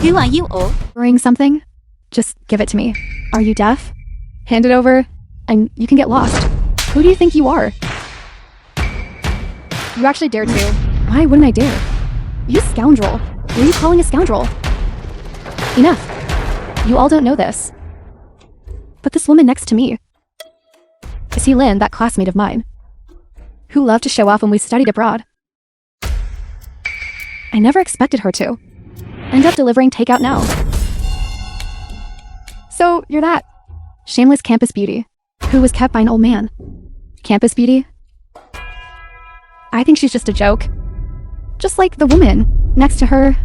Who are you all? Bring something? Just give it to me. Are you deaf? Hand it over, and you can get lost. Who do you think you are? You actually dared to. Why wouldn't I dare? You scoundrel. Who are you calling a scoundrel? Enough. You all don't know this. But this woman next to me is Lynn, that classmate of mine, who loved to show off when we studied abroad. I never expected her to end up delivering takeout now. So you're that shameless campus beauty who was kept by an old man. Campus beauty? I think she's just a joke. Just like the woman next to her.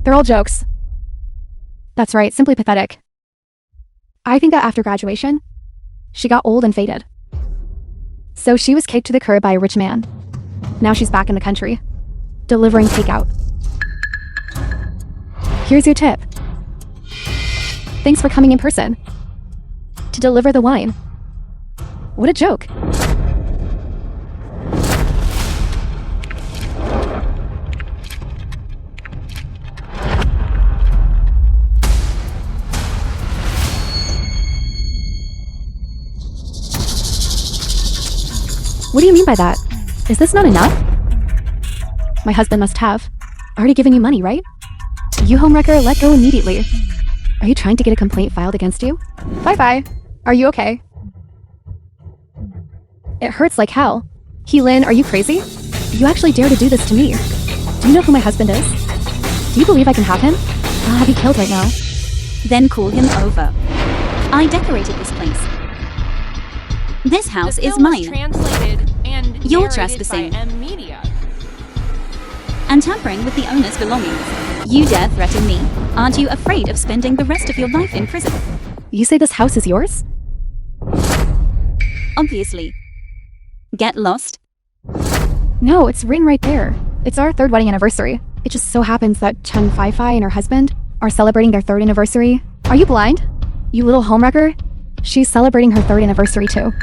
They're all jokes. That's right, simply pathetic. I think that after graduation, she got old and faded. So she was kicked to the curb by a rich man. Now she's back in the country, delivering takeout. Here's your tip. Thanks for coming in person to deliver the wine. What a joke. What do you mean by that? Is this not enough? My husband must have already given you money, right? You homewrecker, let go immediately. Are you trying to get a complaint filed against you? Bye-bye. Are you okay? It hurts like hell. Lynn, are you crazy? You actually dare to do this to me. Do you know who my husband is? Do you believe I can have him? I'll have you killed right now. Then call him over. I decorated this place. This house is mine. Translated and You're narrated trespassing. by M-Media. And tampering with the owner's belongings. You dare threaten me. Aren't you afraid of spending the rest of your life in prison? You say this house is yours? Obviously. Get lost? No, it's written right there. It's our 3rd wedding anniversary. It just so happens that Chen Fai and her husband are celebrating their 3rd anniversary. Are you blind? You little homewrecker? She's celebrating her 3rd anniversary too.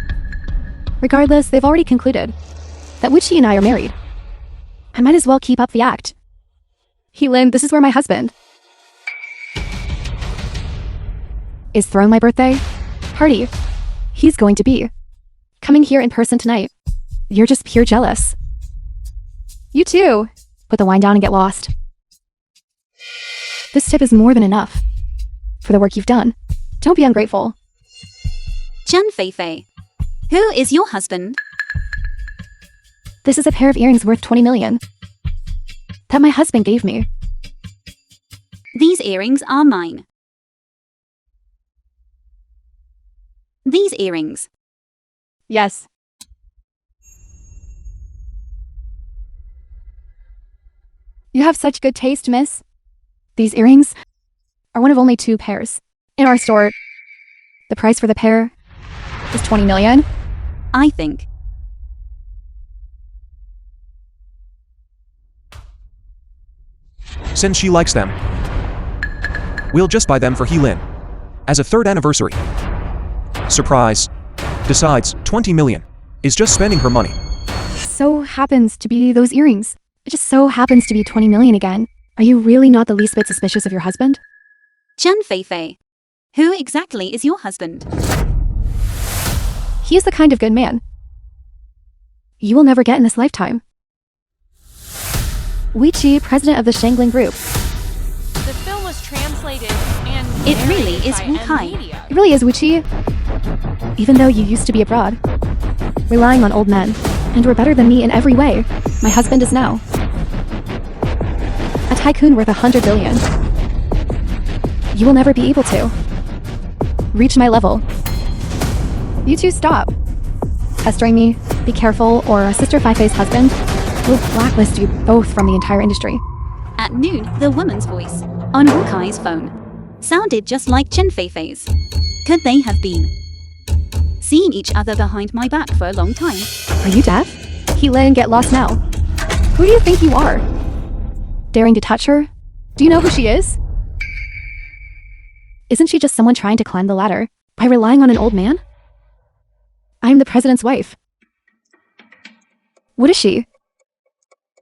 Regardless, they've already concluded that Wuchi and I are married. I might as well keep up the act. Lynn, this is where my husband is throwing my birthday party. He's going to be coming here in person tonight. You're just pure jealous. You too. Put the wine down and get lost. This tip is more than enough for the work you've done. Don't be ungrateful. Chen Fei. Who is your husband? This is a pair of earrings worth 20 million that my husband gave me. These earrings are mine. These earrings. Yes. You have such good taste, miss. These earrings are one of only 2 pairs in our store. The price for the pair is 20 million. I think. Since she likes them, we'll just buy them for Lynn as a 3rd anniversary. Surprise. Besides, 20 million is just spending her money. So happens to be those earrings. It just so happens to be 20 million again. Are you really not the least bit suspicious of your husband? Chen Fei. Who exactly is your husband? He is the kind of good man you will never get in this lifetime. Wuchi, president of the Shangling Group. The film was translated and It really narrated is by Wu Kai. M-Media. It really is, Wuchi. Even though you used to be abroad, relying on old men, and were better than me in every way, my husband is now a tycoon worth 100 billion. You will never be able to reach my level. You two stop pestering me. Be careful, or Sister Feifei's husband will blacklist you both from the entire industry. At noon, the woman's voice on Wu Kai's phone sounded just like Chen Fei's. Could they have been seeing each other behind my back for a long time? Are you deaf? Lynn, get lost now. Who do you think you are? Daring to touch her? Do you know who she is? Isn't she just someone trying to climb the ladder by relying on an old man? I'm the president's wife. What is she?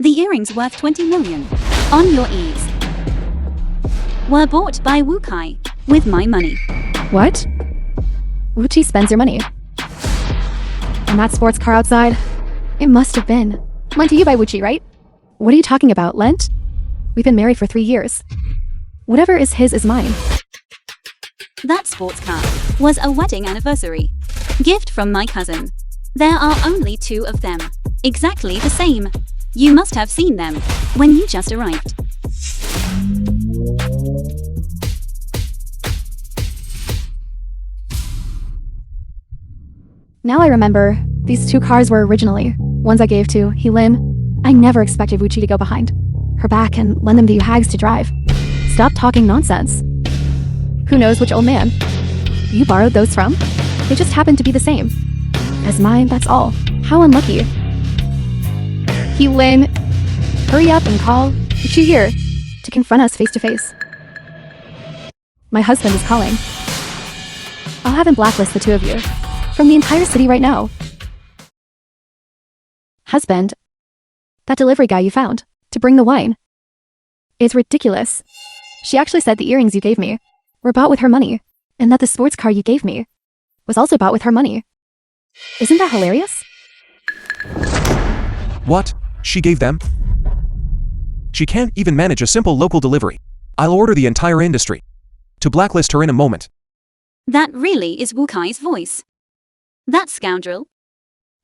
The earrings worth 20 million. On your ears. were bought by Wukai with my money. What? Wuchi spends your money. And that sports car outside? It must have been. Lent to you by Wuchi, right? What are you talking about, lent? We've been married for 3 years. Whatever is his is mine. That sports car was a wedding anniversary gift from my cousin. There are only 2 of them, exactly the same. You must have seen them when you just arrived. Now I remember, these 2 cars were originally ones I gave to Lin. I never expected Wuchi to go behind her back and lend them to you hags to drive. Stop talking nonsense. Who knows which old man you borrowed those from? They just happen to be the same as mine, that's all. How unlucky. Lin, hurry up and call Wuchi here to confront us face to face. My husband is calling. I'll have him blacklist the 2 of you from the entire city right now. Husband, that delivery guy you found to bring the wine. It's ridiculous. She actually said the earrings you gave me were bought with her money, and that the sports car you gave me was also bought with her money. Isn't that hilarious? What? She gave them? She can't even manage a simple local delivery. I'll order the entire industry to blacklist her in a moment. That really is Wukai's voice. That scoundrel.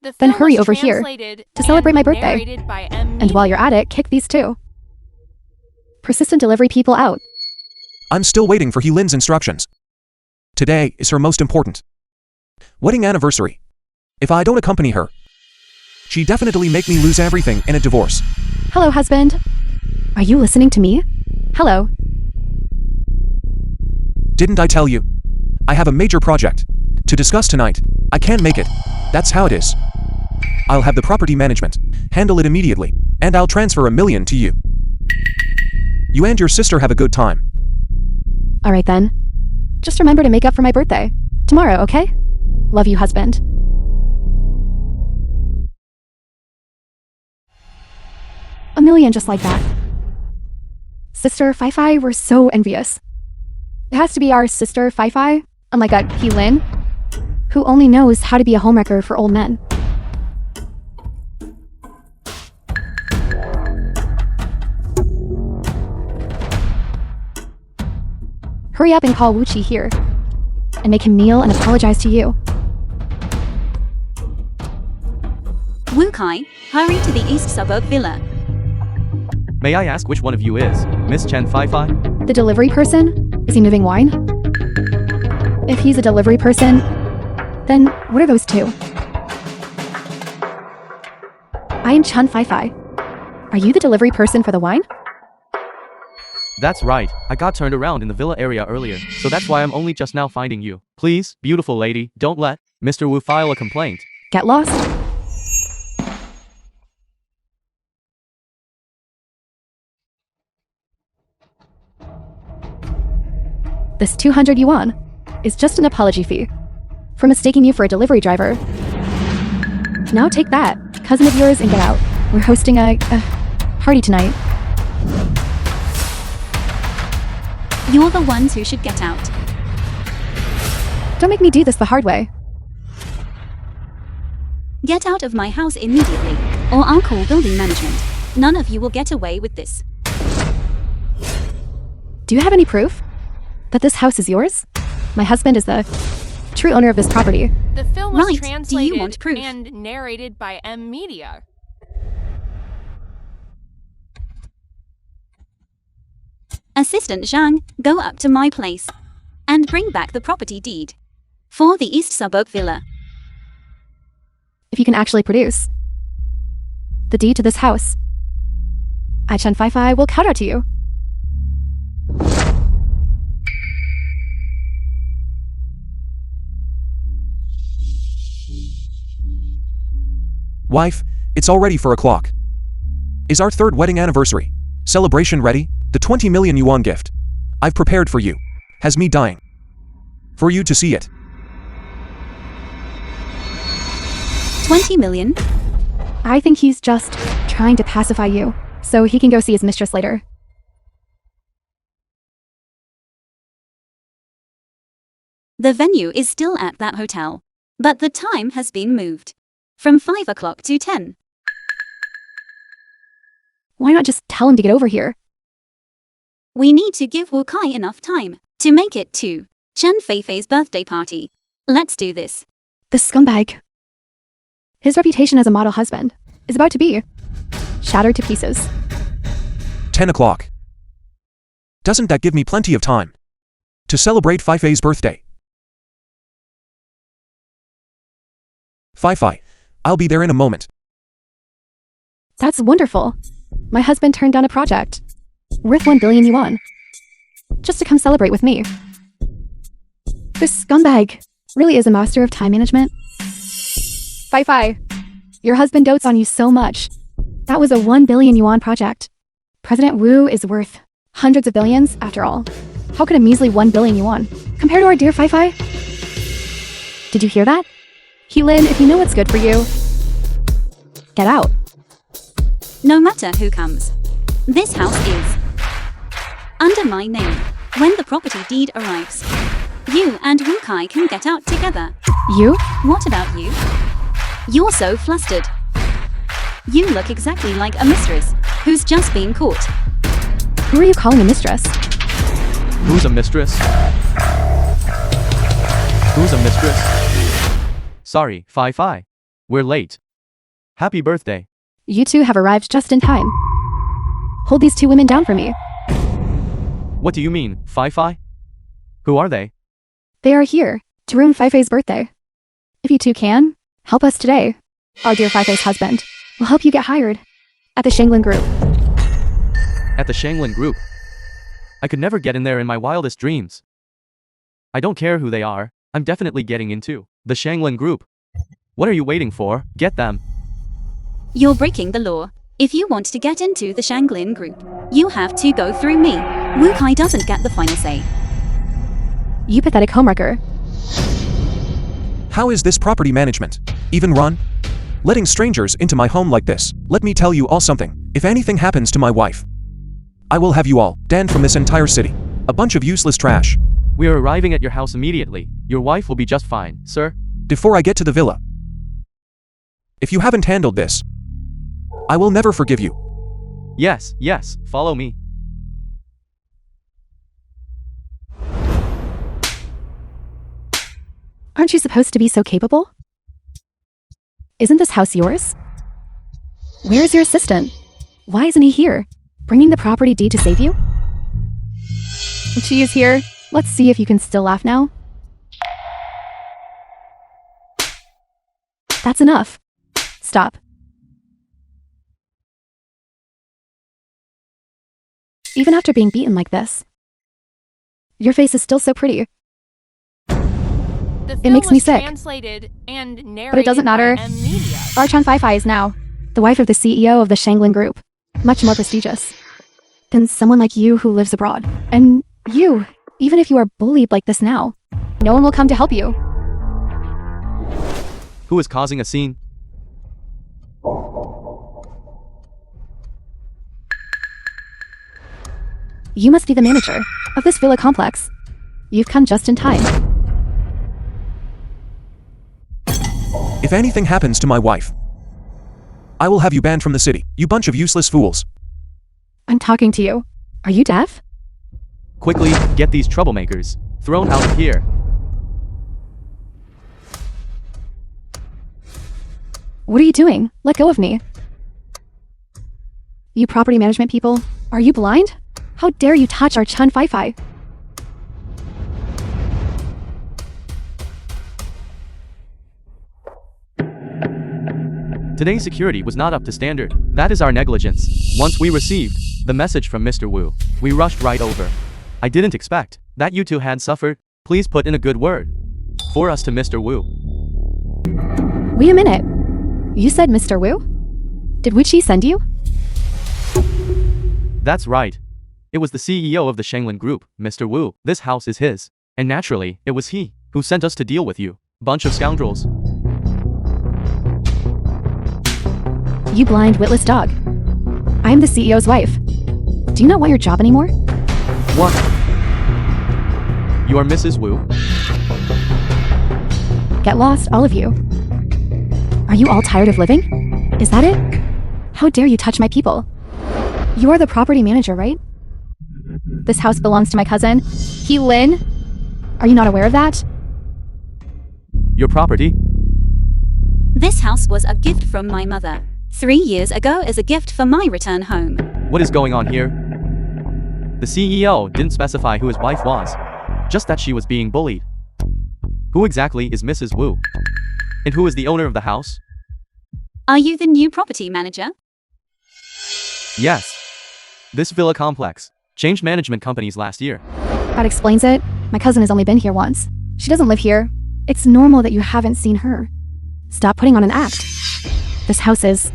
The Then film hurry was over here translated to celebrate my and birthday. narrated by M. And while you're at it, kick these 2 persistent delivery people out. I'm still waiting for Lin's instructions. Today is her most important wedding anniversary. If I don't accompany her, she definitely make me lose everything in a divorce. Hello, husband. Are you listening to me? Hello. Didn't I tell you? I have a major project to discuss tonight. I can't make it. That's how it is. I'll have the property management handle it immediately, and I'll transfer $1 million to you. You and your sister have a good time. All right then. Just remember to make up for my birthday tomorrow, okay? Love you, husband. $1 million just like that. Sister Fi-Fi, we're so envious. It has to be our sister Fi-Fi, unlike a Lin, who only knows how to be a homewrecker for old men. Hurry up and call Wuchi here, and make him kneel and apologize to you. Wukai, hurry to the east suburb villa. May I ask which one of you is Miss Chen Fi-Fi? The delivery person? Is he moving wine? If he's a delivery person, then what are those 2? I am Chun Fi-Fi. Are you the delivery person for the wine? That's right. I got turned around in the villa area earlier, so that's why I'm only just now finding you. Please, beautiful lady, don't let Mr. Wu file a complaint. Get lost? This 200 yuan is just an apology fee for mistaking you for a delivery driver. Now take that, cousin of yours, and get out. We're hosting a party tonight. You're the ones who should get out. Don't make me do this the hard way. Get out of my house immediately, or I'll call building management. None of you will get away with this. Do you have any proof that this house is yours? My husband is the true owner of this property. The film was Right. Do you translated want proof? and narrated by M. Media. Assistant Zhang, go up to my place and bring back the property deed for the east suburb villa. If you can actually produce the deed to this house, I Chen Fi-Fi will kowtow to you. Wife, it's already 4 o'clock. Is our 3rd wedding anniversary celebration ready? The 20 million yuan gift I've prepared for you has me dying for you to see it. 20 million? I think he's just trying to pacify you so he can go see his mistress later. The venue is still at that hotel, but the time has been moved from 5 o'clock to 10. Why not just tell him to get over here? We need to give Wu Kai enough time to make it to Chen Feifei's birthday party. Let's do this. The scumbag. His reputation as a model husband is about to be shattered to pieces. 10 o'clock. Doesn't that give me plenty of time to celebrate Feifei's birthday? Feifei, I'll be there in a moment. That's wonderful. My husband turned down a project worth 1 billion yuan just to come celebrate with me. This scumbag really is a master of time management. Feifei, your husband dotes on you so much. That was a 1 billion yuan project. President Wu is worth hundreds of billions after all. How could a measly 1 billion yuan compare to our dear Feifei? Did you hear that? Heelin, if you know what's good for you, get out. No matter who comes, this house is under my name. When the property deed arrives, you and Wu Kai can get out together. You? What about you? You're so flustered. You look exactly like a mistress who's just been caught. Who are you calling a mistress? Who's a mistress? Who's a mistress? Sorry, Feifei. We're late. Happy birthday. You two have arrived just in time. Hold these two women down for me. What do you mean, Feifei? Who are they? They are here to ruin Feifei's birthday. If you two can, help us today. Our dear Feifei's husband will help you get hired at the Shanglin Group. At the Shanglin Group. I could never get in there in my wildest dreams. I don't care who they are, I'm definitely getting into the Shanglin Group. What are you waiting for? Get them. You're breaking the law. If you want to get into the Shanglin Group, you have to go through me. Wu Kai doesn't get the final say. You pathetic homewrecker. How is this property management even run? Letting strangers into my home like this. Let me tell you all something. If anything happens to my wife, I will have you all banned from this entire city. A bunch of useless trash. We are arriving at your house immediately. Your wife will be just fine, sir. Before I get to the villa, if you haven't handled this, I will never forgive you. Yes, follow me. Aren't you supposed to be so capable? Isn't this house yours? Where is your assistant? Why isn't he here? Bringing the property deed to save you? She is here. Let's see if you can still laugh now. That's enough. Stop. Even after being beaten like this, your face is still so pretty. It makes me sick. Translated and narrated But it doesn't matter. by Media. Our Chan Feifei is now the wife of the CEO of the Shanglin Group. Much more prestigious than someone like you who lives abroad. And you, even if you are bullied like this now, no one will come to help you. Who is causing a scene? You must be the manager of this villa complex. You've come just in time. If anything happens to my wife, I will have you banned from the city. You bunch of useless fools. I'm talking to you. Are you deaf? Quickly, get these troublemakers thrown out of here. What are you doing? Let go of me. You property management people, are you blind? How dare you touch our Chan Feifei? Today's security was not up to standard. That is our negligence. Once we received the message from Mr. Wu, we rushed right over. I didn't expect that you two had suffered. Please put in a good word for us to Mr. Wu. Wait a minute. You said Mr. Wu? Did Wuchi send you? That's right. It was the CEO of the Shanglin Group, Mr. Wu. This house is his. And naturally, it was he who sent us to deal with you. Bunch of scoundrels. You blind, witless dog. I am the CEO's wife. Do you not want your job anymore? What? You are Mrs. Wu? Get lost, all of you. Are you all tired of living? Is that it? How dare you touch my people? You are the property manager, right? This house belongs to my cousin, Lin. Are you not aware of that? Your property? This house was a gift from my mother 3 years ago as a gift for my return home. What is going on here? The CEO didn't specify who his wife was, just that she was being bullied. Who exactly is Mrs. Wu? And who is the owner of the house? Are you the new property manager? Yes. This villa complex changed management companies last year. That explains it. My cousin has only been here once. She doesn't live here. It's normal that you haven't seen her. Stop putting on an act. This house is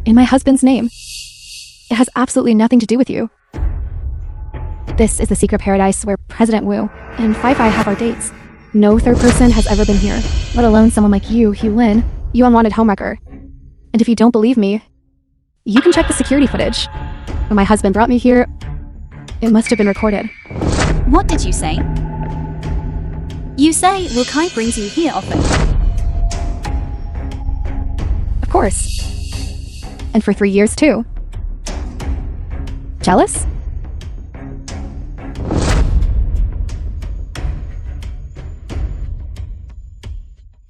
in my husband's name. It has absolutely nothing to do with you. This is the secret paradise where President Wu and Fi have our dates. No third person has ever been here, let alone someone like you, Lin, you unwanted homewrecker. And if you don't believe me, you can check the security footage. When my husband brought me here, it must have been recorded. What did you say? You say Wu Kai brings you here often. Of course. And for 3 years too. Jealous?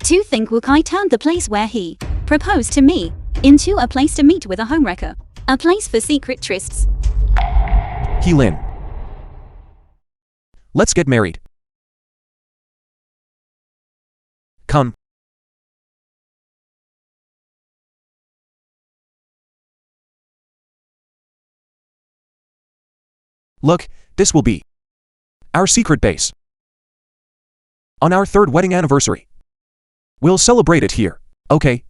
To think Wu Kai turned the place where he proposed to me into a place to meet with a homewrecker. A place for secret trysts. Lin. Let's get married. Come. Look, this will be our secret base. On our 3rd wedding anniversary. We'll celebrate it here, okay?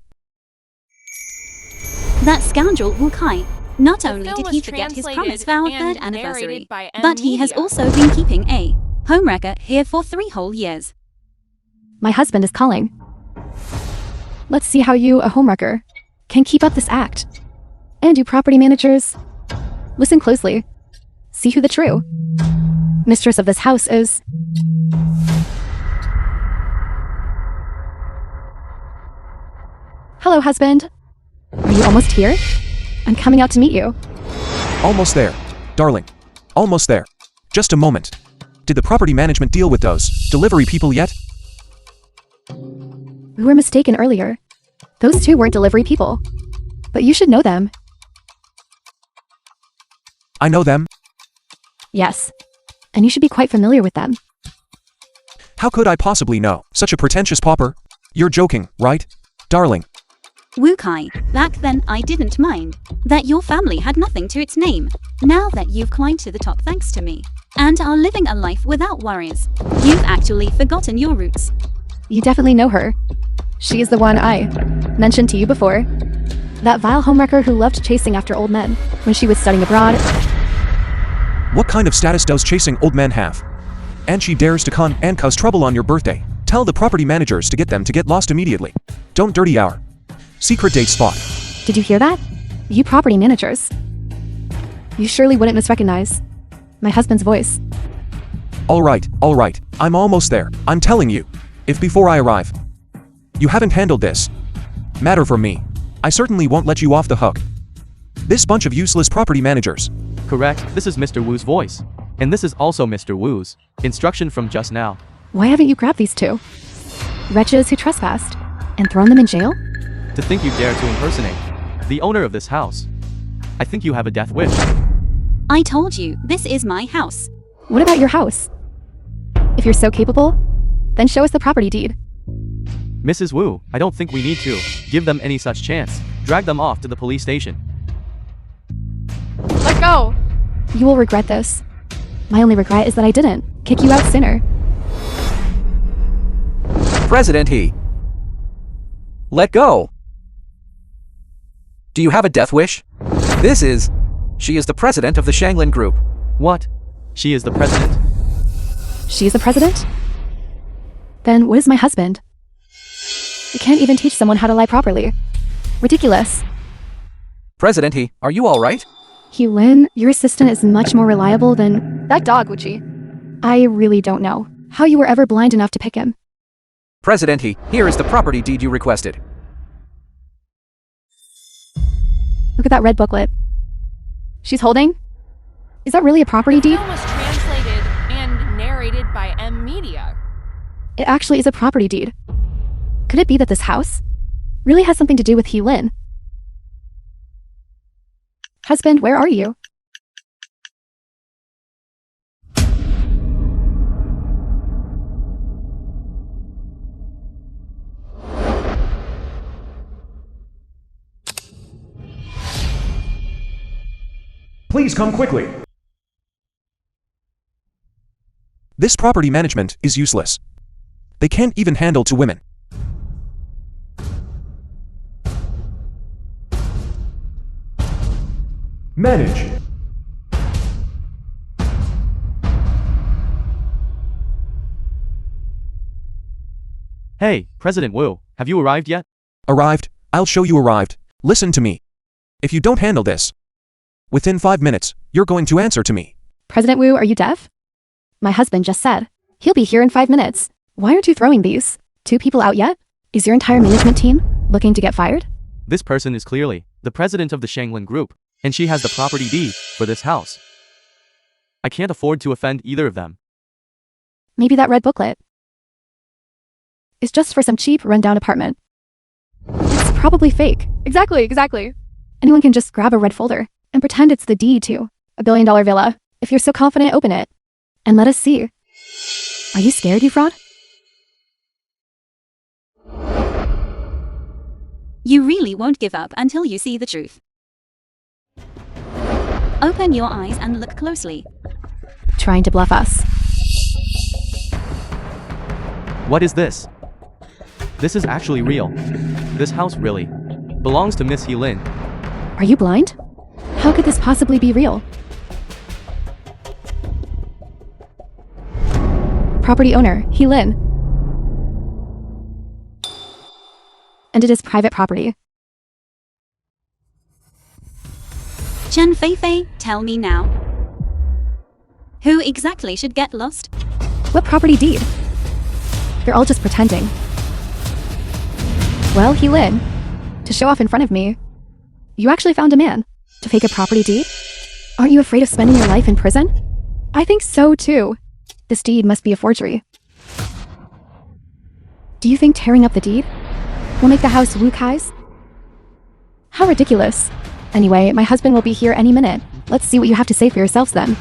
That scoundrel Wu Kai. Not only film did was he forget his promise translated for our and 3rd anniversary, narrated by but he has Media. also been keeping a homewrecker here for 3 whole years. My husband is calling. Let's see how you, a homewrecker, can keep up this act. And you property managers, listen closely. See who the true mistress of this house is. Hello, husband. Are you almost here? I'm coming out to meet you. Almost there, darling. Almost there. Just a moment. Did the property management deal with those delivery people yet? We were mistaken earlier. Those two weren't delivery people. But you should know them. I know them. Yes. And you should be quite familiar with them. How could I possibly know such a pretentious pauper? You're joking, right, darling? Wu Kai, back then I didn't mind that your family had nothing to its name. Now that you've climbed to the top thanks to me, and are living a life without worries, you've actually forgotten your roots. You definitely know her. She is the one I mentioned to you before. That vile homewrecker who loved chasing after old men when she was studying abroad. What kind of status does chasing old men have? And she dares to con and cause trouble on your birthday. Tell the property managers to get them to get lost immediately. Don't dirty our secret date spot. Did you hear that? You property managers. You surely wouldn't misrecognize my husband's voice. All right, I'm almost there. I'm telling you. If before I arrive, you haven't handled this matter for me, I certainly won't let you off the hook. This bunch of useless property managers. Correct, this is Mr. Wu's voice. And this is also Mr. Wu's instruction from just now. Why haven't you grabbed these two wretches who trespassed and thrown them in jail? To think you dare to impersonate the owner of this house. I think you have a death wish. I told you, this is my house. What about your house? If you're so capable, then show us the property deed. Mrs. Wu, I don't think we need to give them any such chance. Drag them off to the police station. Let go! You will regret this. My only regret is that I didn't kick you out sooner. President he. Let go. Do you have a death wish? She is the president of the Shanglin Group. What? She is the president? She's the president? Then what is my husband? You can't even teach someone how to lie properly. Ridiculous. President he, are you alright? Lin, your assistant is much more reliable than that dog, Wuchi. I really don't know how you were ever blind enough to pick him. President here is the property deed you requested. Look at that red booklet. She's holding? Is that really a property The deed? film was translated and narrated by M Media. It actually is a property deed. Could it be that this house really has something to do with Lin? Husband, where are you? Please come quickly. This property management is useless. They can't even handle 2 women. Manage. Hey, President Wu, have you arrived yet? Arrived? I'll show you arrived. Listen to me. If you don't handle this, within 5 minutes, you're going to answer to me. President Wu, are you deaf? My husband just said he'll be here in 5 minutes. Why aren't you throwing these 2 people out yet? Is your entire management team looking to get fired? This person is clearly the president of the Shanglin Group, and she has the property deed for this house. I can't afford to offend either of them. Maybe that red booklet is just for some cheap rundown apartment. It's probably fake. Exactly. Anyone can just grab a red folder and pretend it's the deed to a $1 billion villa. If you're so confident, open it and let us see. Are you scared, you fraud? You really won't give up until you see the truth. Open your eyes and look closely. Trying to bluff us. What is this? This is actually real. This house really belongs to Miss Lin. Are you blind? How could this possibly be real? Property owner, Lin. And it is private property. Chen Feifei, tell me now. Who exactly should get lost? What property deed? You're all just pretending. Well, Lin, to show off in front of me, you actually found a man to fake a property deed? Aren't you afraid of spending your life in prison? I think so too. This deed must be a forgery. Do you think tearing up the deed will make the house Wu Kai's? How ridiculous. Anyway, my husband will be here any minute. Let's see what you have to say for yourselves then.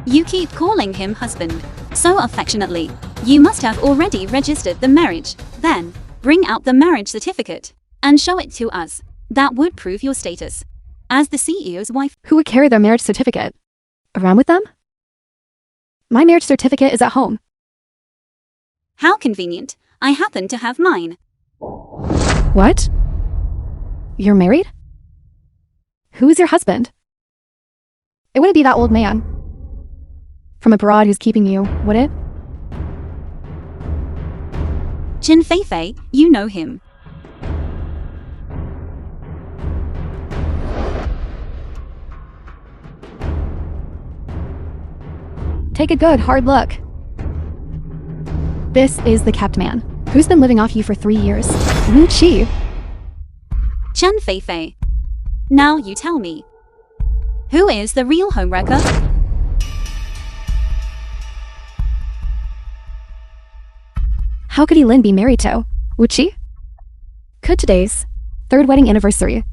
You keep calling him husband so affectionately. You must have already registered the marriage. Then, bring out the marriage certificate and show it to us. That would prove your status as the CEO's wife. Who would carry their marriage certificate around with them? My marriage certificate is at home. How convenient. I happen to have mine. What? You're married? Who is your husband? It wouldn't be that old man from abroad who's keeping you, would it? Chen Feifei, you know him. Take a good, hard look. This is the kept man, who's been living off you for 3 years. Wu Qi. Chen Feifei. Now you tell me. Who is the real homewrecker? How could Lin be married to Wu Qi? Could today's 3rd wedding anniversary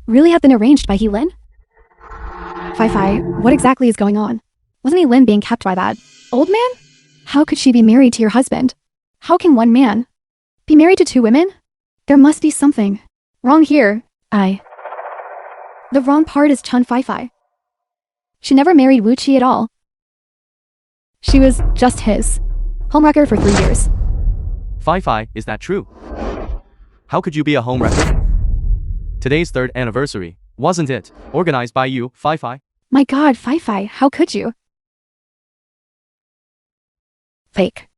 really have been arranged by Lin? Fi, what exactly is going on? Wasn't Lin being kept by that old man? How could she be married to your husband? How can one man be married to 2 women? There must be something wrong here. The wrong part is Chen Feifei. She never married Wu Qi at all. She was just his homewrecker for 3 years. Fi, is that true? How could you be a homewrecker? Today's 3rd anniversary, wasn't it organized by you, Fi? My God, Feifei, how could you? Fake.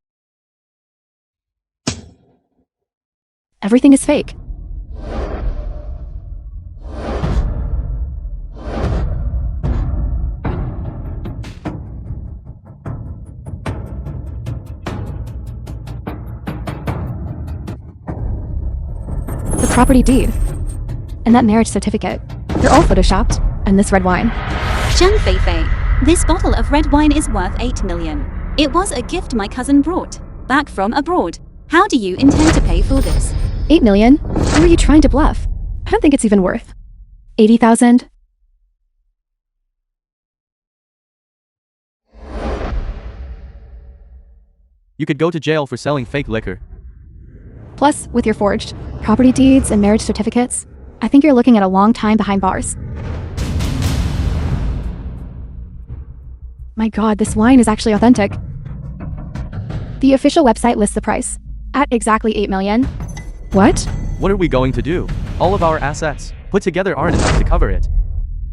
Everything is fake. property deed. And that marriage certificate. They're all photoshopped. And this red wine. Zhang Feifei, this bottle of red wine is worth 8 million. It was a gift my cousin brought back from abroad. How do you intend to pay for this? 8 million? Who are you trying to bluff? I don't think it's even worth 80,000. You could go to jail for selling fake liquor. Plus, with your forged property deeds and marriage certificates, I think you're looking at a long time behind bars. My god, this wine is actually authentic. The official website lists the price at exactly 8 million. What? What are we going to do? All of our assets put together aren't enough to cover it.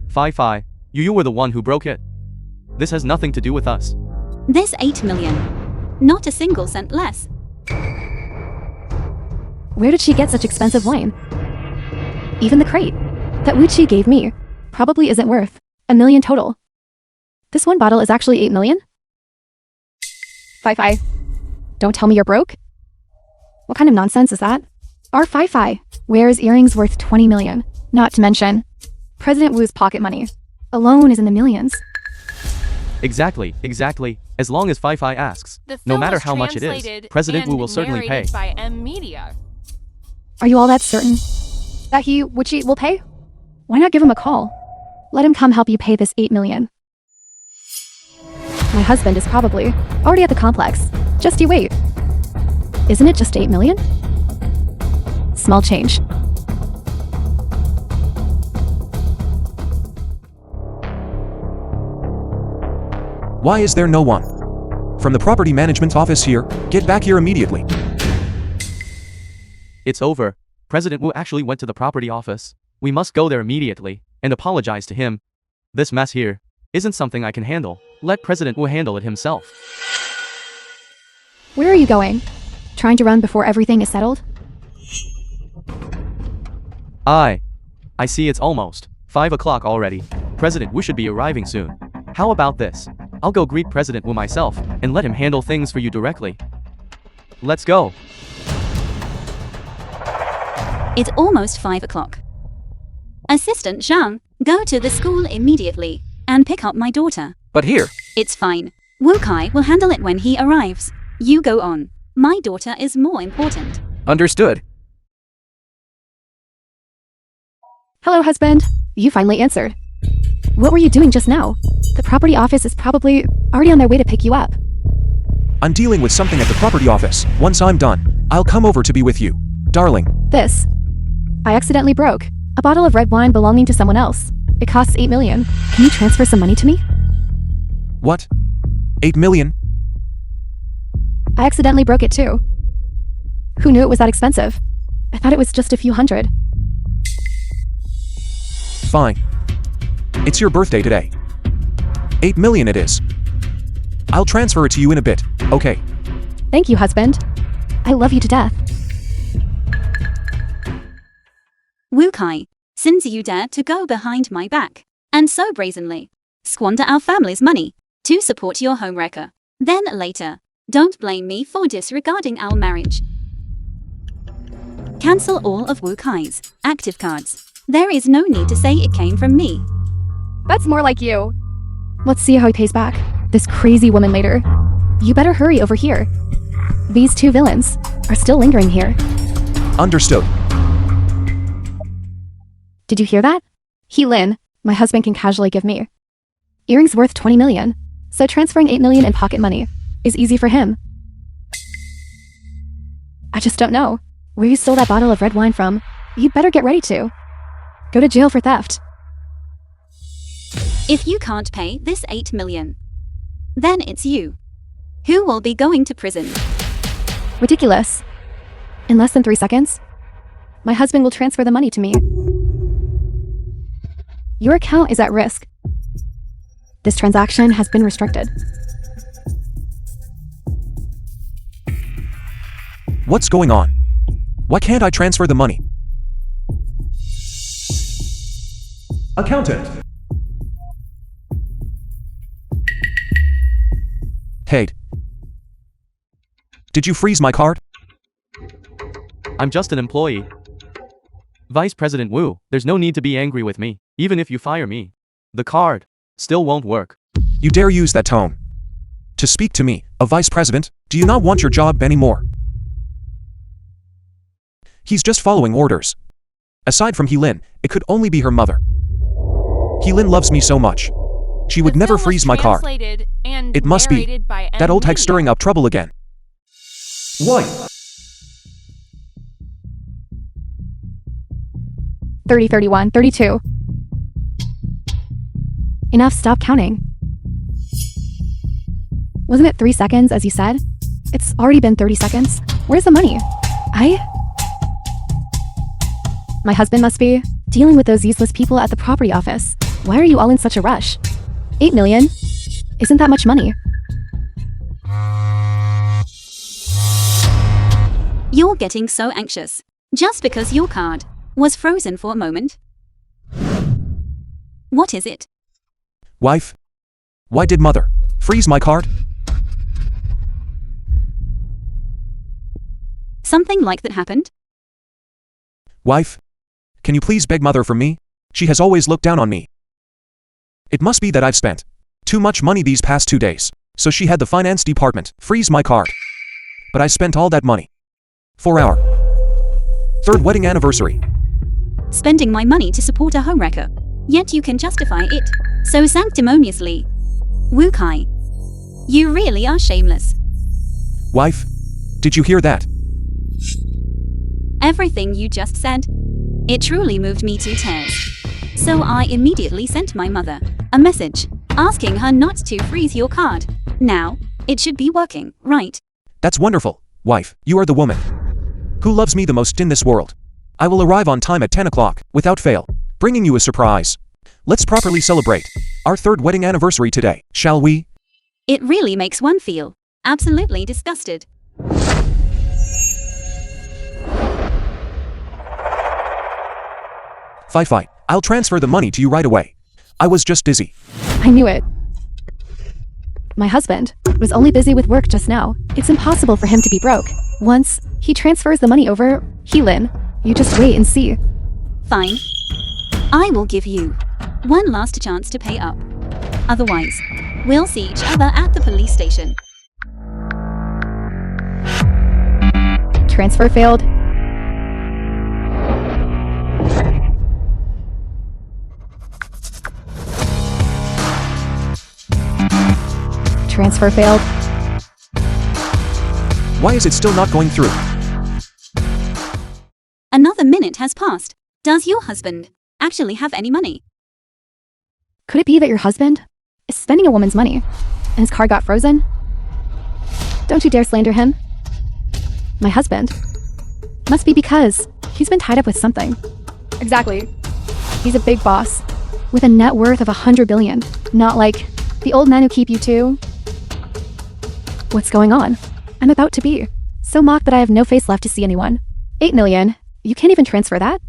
Fi, you were the one who broke it. This has nothing to do with us. This 8 million. Not a single cent less. Where did she get such expensive wine? Even the crate that Wuchi gave me probably isn't worth 1 million total. This one bottle is actually 8 million? Fi. Don't tell me you're broke? What kind of nonsense is that? Our Fi wears earrings worth 20 million. Not to mention, President Wu's pocket money alone is in the millions. Exactly. As long as Fi asks, The film no matter was how much it is, translated President and Wu will certainly pay. narrated by M Media. Are you all that certain that Wuchi will pay? Why not give him a call? Let him come help you pay this 8 million. My husband is probably already at the complex. Just you wait. Isn't it just 8 million? Small change. Why is there no one? From the property management office here, get back here immediately. It's over. President Wu actually went to the property office. We must go there immediately and apologize to him. This mess here isn't something I can handle. Let President Wu handle it himself. Where are you going? Trying to run before everything is settled? I see it's almost 5 o'clock already. President Wu should be arriving soon. How about this? I'll go greet President Wu myself and let him handle things for you directly. Let's go. It's almost 5 o'clock. Assistant Zhang, go to the school immediately and pick up my daughter. But here, It's fine. Wu Kai will handle it when he arrives. You go on. My daughter is more important. understood. Hello, husband. You finally answered. What were you doing just now? The property office is probably already on their way to pick you up. I'm dealing with something at the property office. Once I'm done, I'll come over to be with you. Darling, This. I accidentally broke a bottle of red wine belonging to someone else. It costs 8 million. Can you transfer some money to me? what? 8 million? I accidentally broke it too. Who knew it was that expensive? I thought it was just a few hundred. Fine. It's your birthday today. 8 million it is. I'll transfer it to you in a bit, okay? Thank you, husband. I love you to death. Wu Kai, since you dare to go behind my back and so brazenly squander our family's money to support your homewrecker, then later, don't blame me for disregarding our marriage. Cancel all of Wu Kai's active cards. There is no need to say it came from me. That's more like you. Let's see how he pays back this crazy woman later. You better hurry over here. These two villains are still lingering here. Understood. Did you hear that? Lin, my husband can casually give me earrings worth 20 million, so transferring 8 million in pocket money is easy for him. I just don't know where you stole that bottle of red wine from. You'd better get ready to go to jail for theft. If you can't pay this 8 million, then it's you who will be going to prison. Ridiculous. In less than 3 seconds, my husband will transfer the money to me. Your account is at risk. This transaction has been restricted. What's going on? Why can't I transfer the money? Accountant. Hey. Did you freeze my card? I'm just an employee. Vice President Wu, there's no need to be angry with me. Even if you fire me, the card still won't work. You dare use that tone to speak to me, a vice president? Do you not want your job anymore? He's just following orders. Aside from Heelin, it could only be her mother. Heelin loves me so much. She would never freeze my card. It must be that old heck stirring up trouble again. Why? 30, 31, 32. Enough, stop counting. Wasn't it 3 seconds, as you said? It's already been 30 seconds. Where's the money? My husband must be dealing with those useless people at the property office. Why are you all in such a rush? 8 million? Isn't that much money? You're getting so anxious. Just because your card was frozen for a moment. What is it? Wife? Why did mother freeze my card? Something like that happened? Wife? Can you please beg mother for me? She has always looked down on me. It must be that I've spent too much money these past 2 days, so she had the finance department freeze my card. But I spent all that money for our 3rd wedding anniversary. Spending my money to support a homewrecker. Yet you can justify it so sanctimoniously. Wu Kai. You really are shameless. Wife? Did you hear that? Everything you just said. It truly moved me to tears. So I immediately sent my mother a message asking her not to freeze your card. Now, it should be working, right? That's wonderful, wife. You are the woman who loves me the most in this world. I will arrive on time at 10 o'clock, without fail, bringing you a surprise. Let's properly celebrate our 3rd wedding anniversary today, shall we? It really makes one feel absolutely disgusted. Fi. I'll transfer the money to you right away. I was just dizzy. I knew it. My husband was only busy with work just now. It's impossible for him to be broke. Once he transfers the money over, Heelin, you just wait and see. Fine. I will give you one last chance to pay up. Otherwise, we'll see each other at the police station. Transfer failed. Transfer failed. Why is it still not going through? Another minute has passed. Does your husband actually have any money? Could it be that your husband is spending a woman's money and his card got frozen? Don't you dare slander him. My husband must be because he's been tied up with something. Exactly. He's a big boss with a net worth of 100 billion. Not like the old men who keep you too. What's going on? I'm about to be so mocked that I have no face left to see anyone. 8 million. You can't even transfer that?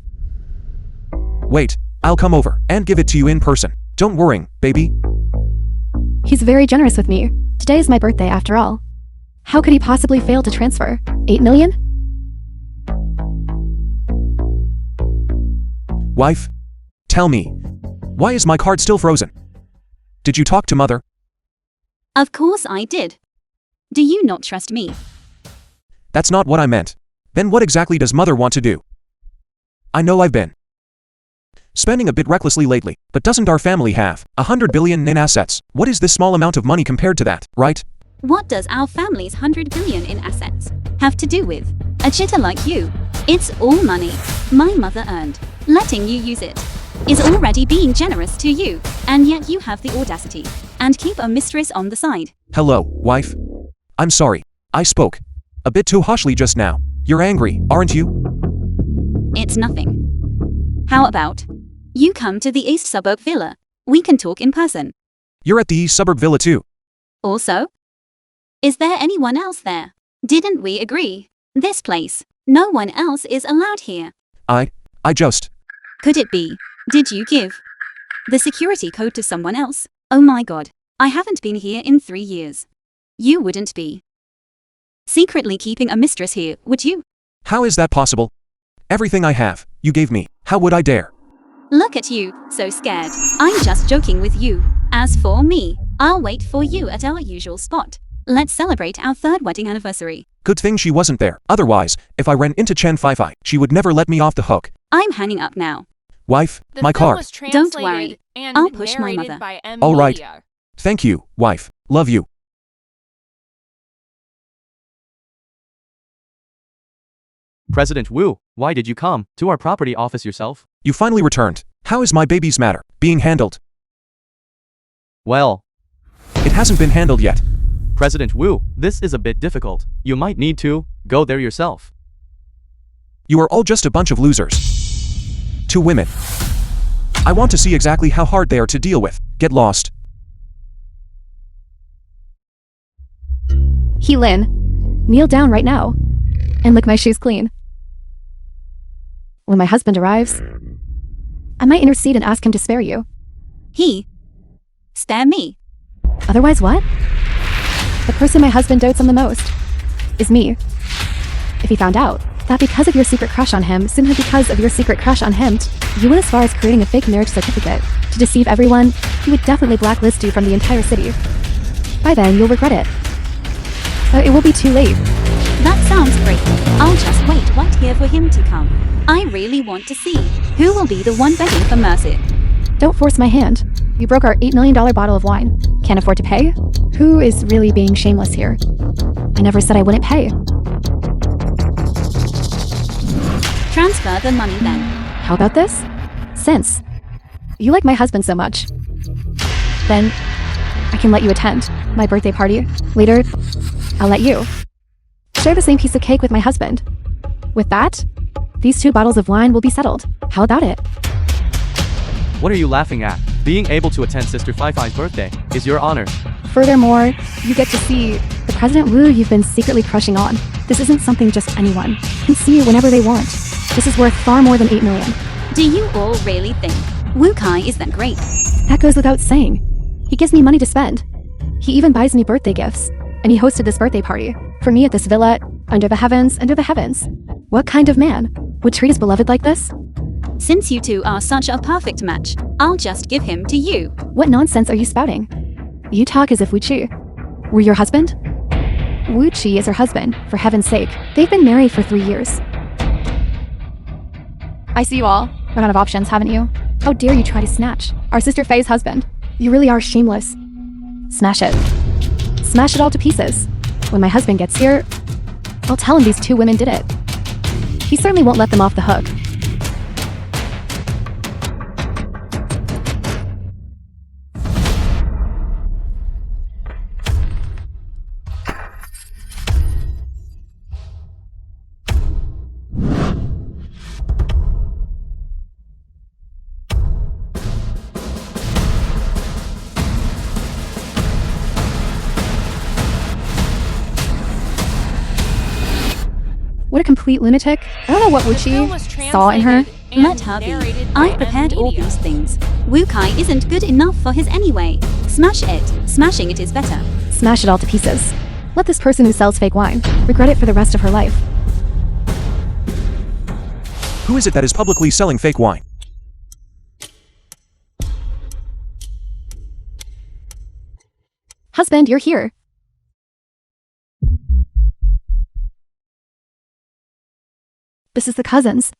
Wait, I'll come over and give it to you in person. Don't worry, baby. He's very generous with me. Today is my birthday after all. How could he possibly fail to transfer 8 million? Wife? Tell me, why is my card still frozen? Did you talk to mother? Of course I did. Do you not trust me? That's not what I meant. Then what exactly does mother want to do? I know I've been spending a bit recklessly lately, but doesn't our family have 100 billion in assets? What is this small amount of money compared to that, right? What does our family's 100 billion in assets have to do with a chitter like you? It's all money my mother earned. Letting you use it is already being generous to you, and yet you have the audacity and keep a mistress on the side. Hello, wife. I'm sorry. I spoke a bit too harshly just now. You're angry, aren't you? It's nothing. How about you come to the East Suburb Villa? We can talk in person. You're at the East Suburb Villa too. Also? Is there anyone else there? Didn't we agree? This place, no one else is allowed here. I just... Could it be? Did you give the security code to someone else? Oh my god. I haven't been here in 3 years. You wouldn't be secretly keeping a mistress here, would you? How is that possible? Everything I have, you gave me. How would I dare? Look at you, so scared. I'm just joking with you. As for me, I'll wait for you at our usual spot. Let's celebrate our 3rd wedding anniversary. Good thing she wasn't there. Otherwise, if I ran into Chen Fai, she would never let me off the hook. I'm hanging up now. Wife, The my film card. was Don't translated worry. and I'll push my narrated mother. by M. All right. Media. Thank you, wife. Love you. President Wu, why did you come to our property office yourself? You finally returned. How is my baby's matter being handled? Well, It hasn't been handled yet. President Wu, this is a bit difficult. You might need to go there yourself. You are all just a bunch of losers. 2 women. I want to see exactly how hard they are to deal with. Get lost. Lin, kneel down right now and lick my shoes clean. When my husband arrives, I might intercede and ask him to spare you. Spare me. Otherwise what? The person my husband dotes on the most is me. If he found out that because of your secret crush on him, simply because of your secret crush on him, you went as far as creating a fake marriage certificate to deceive everyone, he would definitely blacklist you from the entire city. By then, you'll regret it. But it will be too late. That sounds great. I'll just wait right here for him to come. I really want to see who will be the one begging for mercy. Don't force my hand. You broke our $8 million bottle of wine. Can't afford to pay? Who is really being shameless here? I never said I wouldn't pay. Transfer the money then. How about this? Since you like my husband so much, then I can let you attend my birthday party. Later, I'll let you share the same piece of cake with my husband. With that, these 2 bottles of wine will be settled. How about it? What are you laughing at? Being able to attend Sister Fai's birthday is your honor. Furthermore, you get to see the President Wu you've been secretly crushing on. This isn't something just anyone can see whenever they want. This is worth far more than $8 million. Do you all really think Wu Kai is that great? That goes without saying. He gives me money to spend. He even buys me birthday gifts. And he hosted this birthday party for me at this villa under the heavens. What kind of man would treat his beloved like this? Since you two are such a perfect match, I'll just give him to you. What nonsense are you spouting? You talk as if Wu Qi were your husband? Wu Qi is her husband, for heaven's sake. They've been married for 3 years. I see you all run out of options, haven't you? How dare you try to snatch our sister Faye's husband? You really are shameless. Smash it. Smash it all to pieces. When my husband gets here, I'll tell him these 2 women did it. He certainly won't let them off the hook. What a complete lunatic. I don't know what Wu The film was Qi saw in her. translated and Let her be. narrated by I M. prepared all Media. these things. Wu Kai isn't good enough for his anyway. Smash it. Smashing it is better. Smash it all to pieces. Let this person who sells fake wine regret it for the rest of her life. Who is it that is publicly selling fake wine? Husband, you're here. This is the cousins.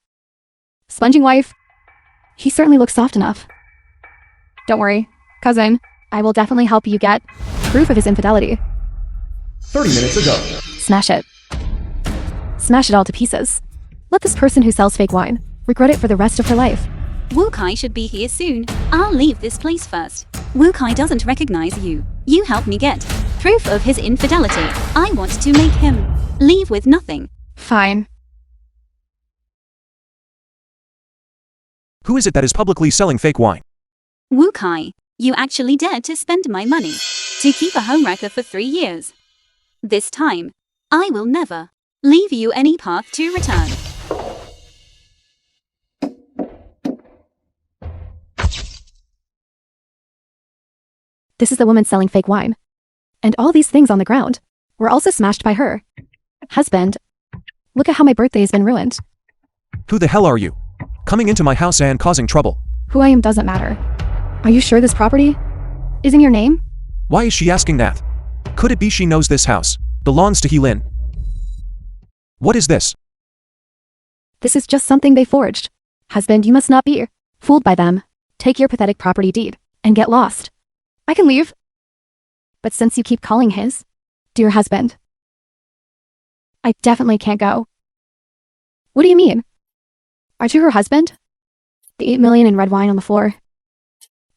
Sponging wife. He certainly looks soft enough. Don't worry, cousin. I will definitely help you get proof of his infidelity. 30 minutes ago. Smash it. Smash it all to pieces. Let this person who sells fake wine regret it for the rest of her life. Wu Kai should be here soon. I'll leave this place first. Wu Kai doesn't recognize you. You help me get proof of his infidelity. I want to make him leave with nothing. Fine. Who is it that is publicly selling fake wine? Wu Kai, you actually dared to spend my money to keep a homewrecker for 3 years. This time, I will never leave you any path to return. This is the woman selling fake wine. And all these things on the ground were also smashed by her. Husband, look at how my birthday has been ruined. Who the hell are you? Coming into my house and causing trouble. Who I am doesn't matter. Are you sure this property is in your name? Why is she asking that? Could it be she knows this house belongs to Heelin? What is this? This is just something they forged. Husband, you must not be fooled by them. Take your pathetic property deed and get lost. I can leave. But since you keep calling his dear husband, I definitely can't go. What do you mean? Aren't you her husband? The 8 million in red wine on the floor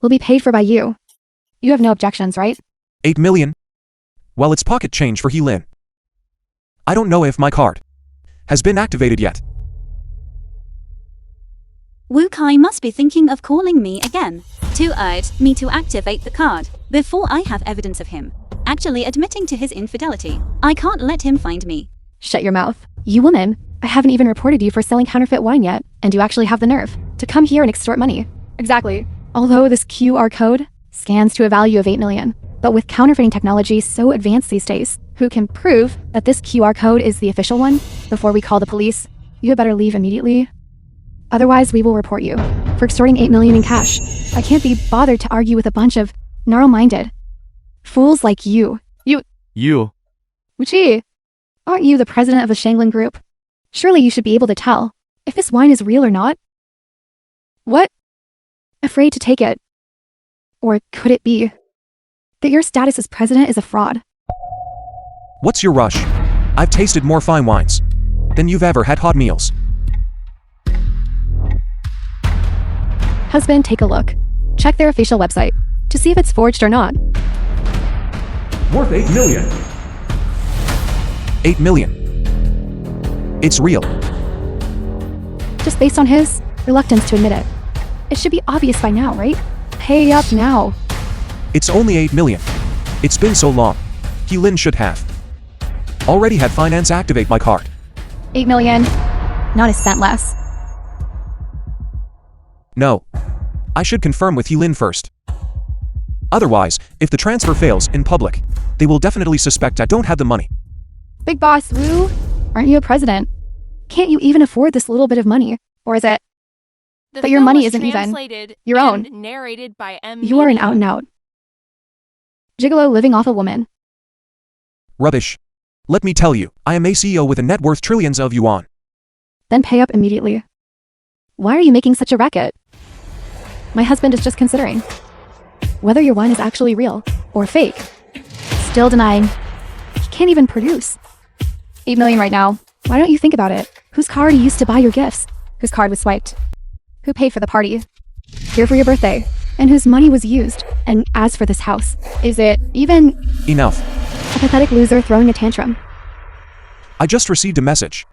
will be paid for by you. You have no objections, right? 8 million? Well, it's pocket change for Heelin. I don't know if my card has been activated yet. Wu Kai must be thinking of calling me again to urge me to activate the card before I have evidence of him actually admitting to his infidelity. I can't let him find me. Shut your mouth. You woman, I haven't even reported you for selling counterfeit wine yet, and you actually have the nerve to come here and extort money. Exactly. Although this QR code scans to a value of 8 million, but with counterfeiting technology so advanced these days, who can prove that this QR code is the official one before we call the police? You had better leave immediately. Otherwise, we will report you for extorting 8 million in cash. I can't be bothered to argue with a bunch of narrow-minded fools like you. You. Gee, aren't you the president of the Shanglin Group? Surely you should be able to tell if this wine is real or not. What? Afraid to take it? Or could it be that your status as president is a fraud? What's your rush? I've tasted more fine wines than you've ever had hot meals. Husband, take a look. Check their official website to see if it's forged or not. Worth 8 million. 8 million. It's real. Just based on his reluctance to admit it. It should be obvious by now, right? Pay up now. It's only 8 million. It's been so long. Heelin should have already had finance activate my card. 8 million. Not a cent less. No. I should confirm with Heelin first. Otherwise, if the transfer fails in public, they will definitely suspect I don't have the money. Big boss, Wu, aren't you a president? Can't you even afford this little bit of money? Or is it The But your film money was isn't even translated your and own. Narrated by M. you are an out and out gigolo living off a woman? Rubbish. Let me tell you, I am a CEO with a net worth trillions of yuan. Then pay up immediately. Why are you making such a racket? My husband is just considering whether your wine is actually real or fake. Still denying. He can't even produce 8 million right now. Why don't you think about it? Whose card you used to buy your gifts? Whose card was swiped? Who paid for the party? Here for your birthday? And whose money was used? And as for this house, is it even Enough. a pathetic loser throwing a tantrum? I just received a message.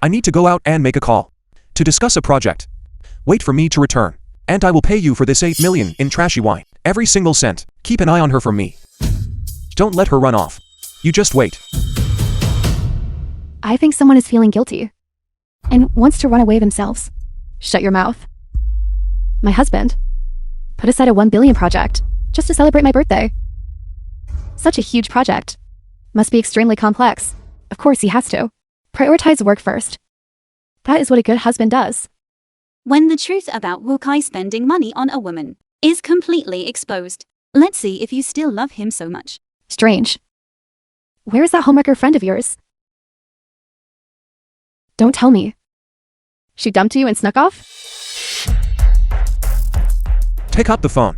I need to go out and make a call to discuss a project. Wait for me to return, and I will pay you for this 8 million in trashy wine. Every single cent. Keep an eye on her for me. Don't let her run off. You just wait. I think someone is feeling guilty and wants to run away themselves. Shut your mouth. My husband put aside a 1 billion project just to celebrate my birthday. Such a huge project. Must be extremely complex. Of course he has to. Prioritize work first. That is what a good husband does. When the truth about Wu Kai spending money on a woman is completely exposed, let's see if you still love him so much. Strange. Where is that homewrecker friend of yours? Don't tell me. She dumped you and snuck off? Pick up the phone.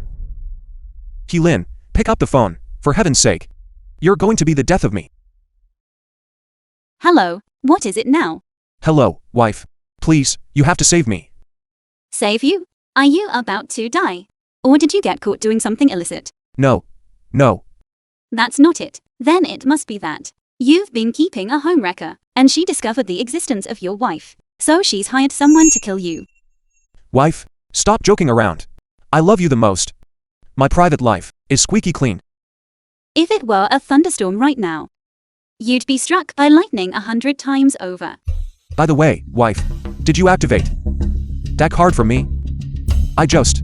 Heelin, pick up the phone, for heaven's sake. You're going to be the death of me. Hello, what is it now? Hello, wife. Please, you have to save me. Save you? Are you about to die? Or did you get caught doing something illicit? No. No. That's not it. Then it must be that you've been keeping a homewrecker, and she discovered the existence of your wife. So she's hired someone to kill you. Wife, stop joking around. I love you the most. My private life is squeaky clean. If it were a thunderstorm right now, you'd be struck by lightning 100 times over. By the way, wife, did you activate that card for me? I just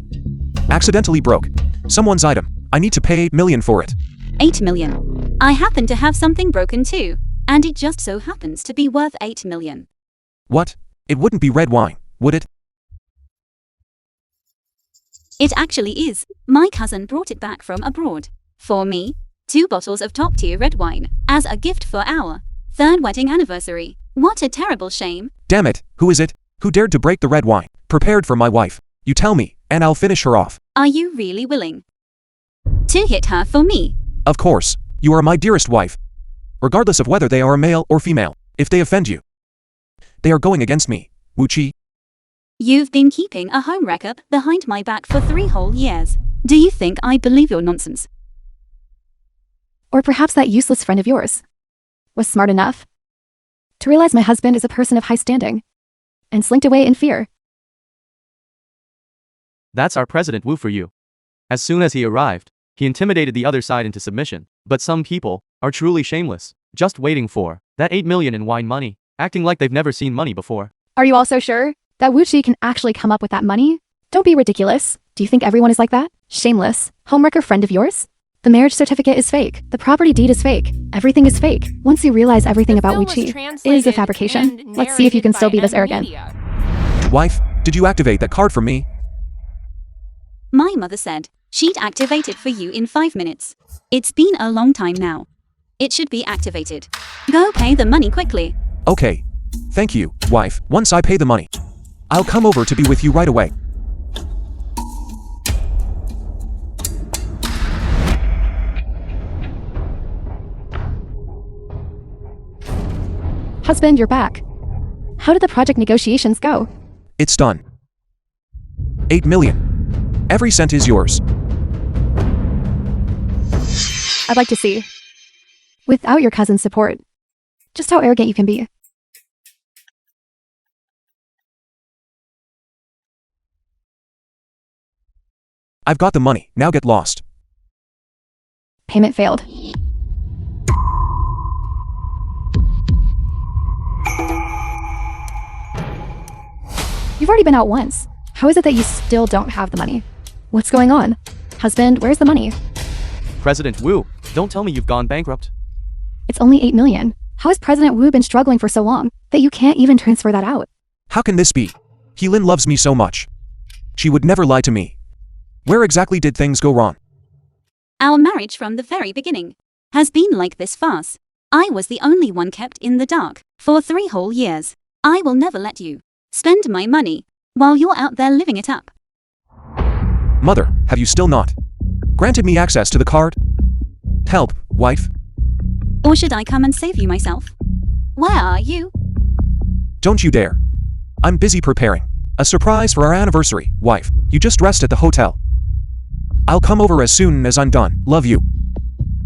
accidentally broke someone's item. I need to pay 8 million for it. 8 million. I happen to have something broken too, and it just so happens to be worth 8 million. What? It wouldn't be red wine, would it? It actually is. My cousin brought it back from abroad. For me, 2 bottles of top-tier red wine, as a gift for our 3rd wedding anniversary. What a terrible shame. Damn it, who is it? Who dared to break the red wine, prepared for my wife? You tell me, and I'll finish her off. Are you really willing to hit her for me? Of course, you are my dearest wife. Regardless of whether they are male or female, if they offend you, they are going against me, Wuchi. You've been keeping a home wrecker behind my back for 3 whole years. Do you think I believe your nonsense? Or perhaps that useless friend of yours was smart enough to realize my husband is a person of high standing and slinked away in fear. That's our President Wu for you. As soon as he arrived, he intimidated the other side into submission. But some people are truly shameless, just waiting for that 8 million in wine money, acting like they've never seen money before. Are you also sure that Wuchi can actually come up with that money? Don't be ridiculous. Do you think everyone is like that? Shameless, homewrecker friend of yours? The marriage certificate is fake. The property deed is fake. Everything is fake. Once you realize everything about Wuchi is a fabrication, let's see if you can still be this arrogant. Wife, did you activate that card for me? My mother said she'd activate it for you in 5 minutes. It's been a long time now. It should be activated. Go pay the money quickly. Okay. Thank you, wife. Once I pay the money, I'll come over to be with you right away. Husband, you're back. How did the project negotiations go? It's done. 8 million. Every cent is yours. I'd like to see, without your cousin's support, just how arrogant you can be. I've got the money, now get lost. Payment failed. You've already been out once. How is it that you still don't have the money? What's going on? Husband, where's the money? President Wu, don't tell me you've gone bankrupt. It's only 8 million. How has President Wu been struggling for so long that you can't even transfer that out? How can this be? Heelin loves me so much. She would never lie to me. Where exactly did things go wrong? Our marriage from the very beginning has been like this farce. I was the only one kept in the dark for 3 whole years. I will never let you spend my money while you're out there living it up. Mother, have you still not granted me access to the card? Help, wife. Or should I come and save you myself? Where are you? Don't you dare. I'm busy preparing a surprise for our anniversary, wife. You just rest at the hotel. I'll come over as soon as I'm done. Love you.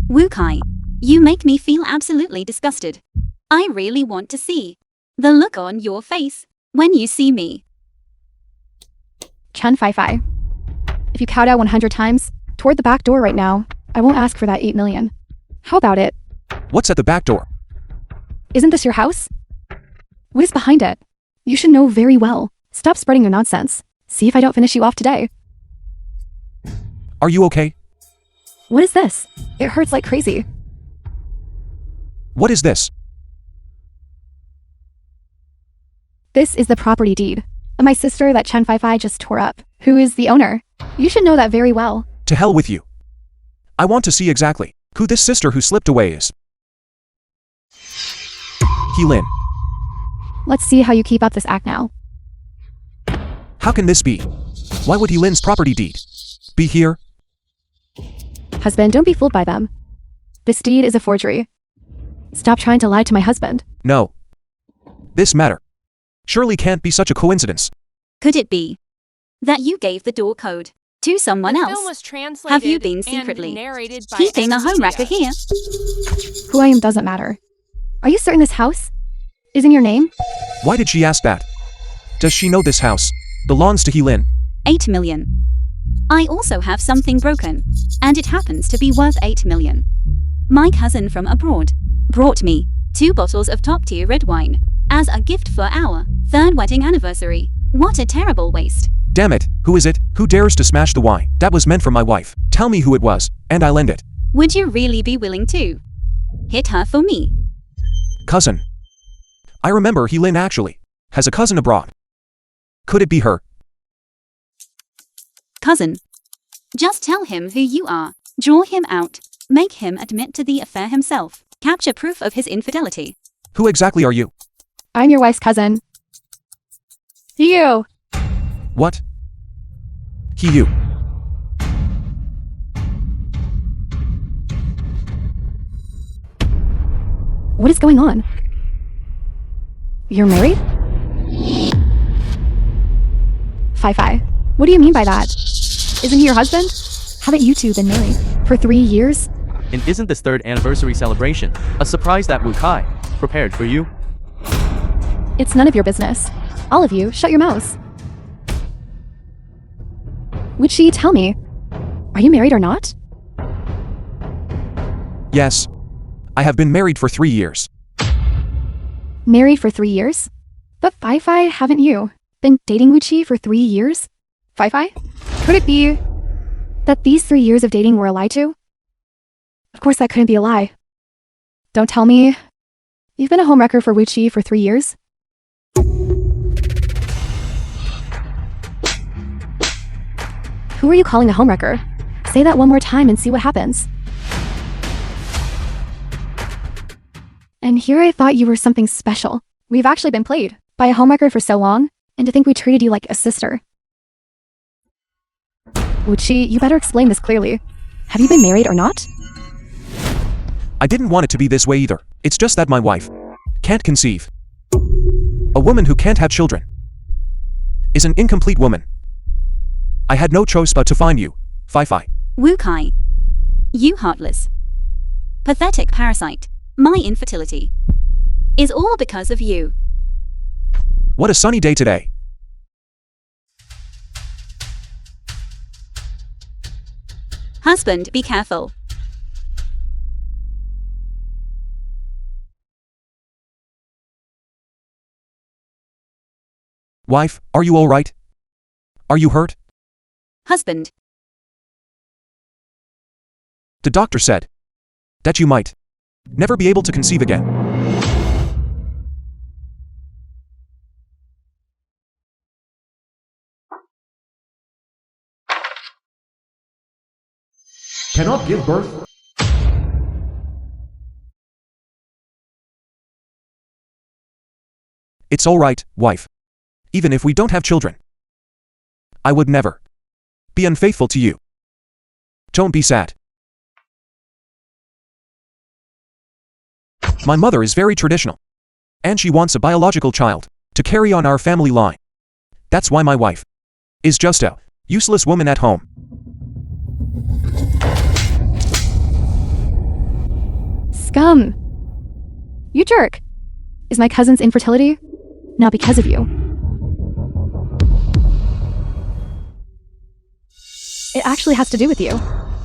Wu Kai, you make me feel absolutely disgusted. I really want to see the look on your face when you see me. Chen Fai Fai. If you kowtow 100 times toward the back door right now, I won't ask for that 8 million. How about it? What's at the back door? Isn't this your house? What is behind it? You should know very well. Stop spreading your nonsense. See if I don't finish you off today. Are you okay? What is this? It hurts like crazy. What is this? This is the property deed of my sister that Chen Fai Fai just tore up. Who is the owner? You should know that very well. To hell with you. I want to see exactly who this sister who slipped away is. Heelin. Let's see how you keep up this act now. How can this be? Why would Heelin's property deed be here? Husband, don't be fooled by them. This deed is a forgery. Stop trying to lie to my husband. No. This matter surely can't be such a coincidence. Could it be that you gave the door code to someone The else? film was translated Have you been and secretly narrated by keeping a home Studio. wrecker here? Who I am doesn't matter. Are you certain this house is in your name? Why did she ask that? Does she know this house belongs to Heelin? 8 million. I also have something broken, and it happens to be worth 8 million. My cousin from abroad brought me 2 bottles of top-tier red wine as a gift for our 3rd wedding anniversary. What a terrible waste. Damn it, who is it? Who dares to smash the wine? That was meant for my wife. Tell me who it was, and I'll end it. Would you really be willing to hit her for me? Cousin. I remember Heelin actually has a cousin abroad. Could it be her? Cousin. Just tell him who you are. Draw him out. Make him admit to the affair himself. Capture proof of his infidelity. Who exactly are you? I'm your wife's cousin. You. What? You. What is going on? You're married? Fi. What do you mean by that? Isn't he your husband? Haven't you two been married for 3 years? And isn't this third anniversary celebration a surprise that Wu Kai prepared for you? It's none of your business. All of you, shut your mouths. Would she tell me? Are you married or not? Yes. I have been married for 3 years. Married for 3 years? But Fi, haven't you been dating Wuchi for 3 years? Fi? Could it be that these 3 years of dating were a lie too? Of course that couldn't be a lie. Don't tell me you've been a homewrecker for Wuchi for 3 years? Who are you calling a homewrecker? Say that one more time and see what happens. And here I thought you were something special. We've actually been played by a homewrecker for so long, and to think we treated you like a sister. Wuchi, you better explain this clearly. Have you been married or not? I didn't want it to be this way either. It's just that my wife can't conceive. A woman who can't have children is an incomplete woman. I had no choice but to find you, Fi. Wu Kai. You heartless. Pathetic parasite. My infertility is all because of you. What a sunny day today. Husband, be careful. Wife, are you all right? Are you hurt? Husband. The doctor said that you might never be able to conceive again. Cannot give birth. It's all right, wife. Even if we don't have children, I would never be unfaithful to you. Don't be sad. My mother is very traditional, and she wants a biological child to carry on our family line. That's why my wife is just a useless woman at home. Scum! You jerk! Is my cousin's infertility not because of you? It actually has to do with you.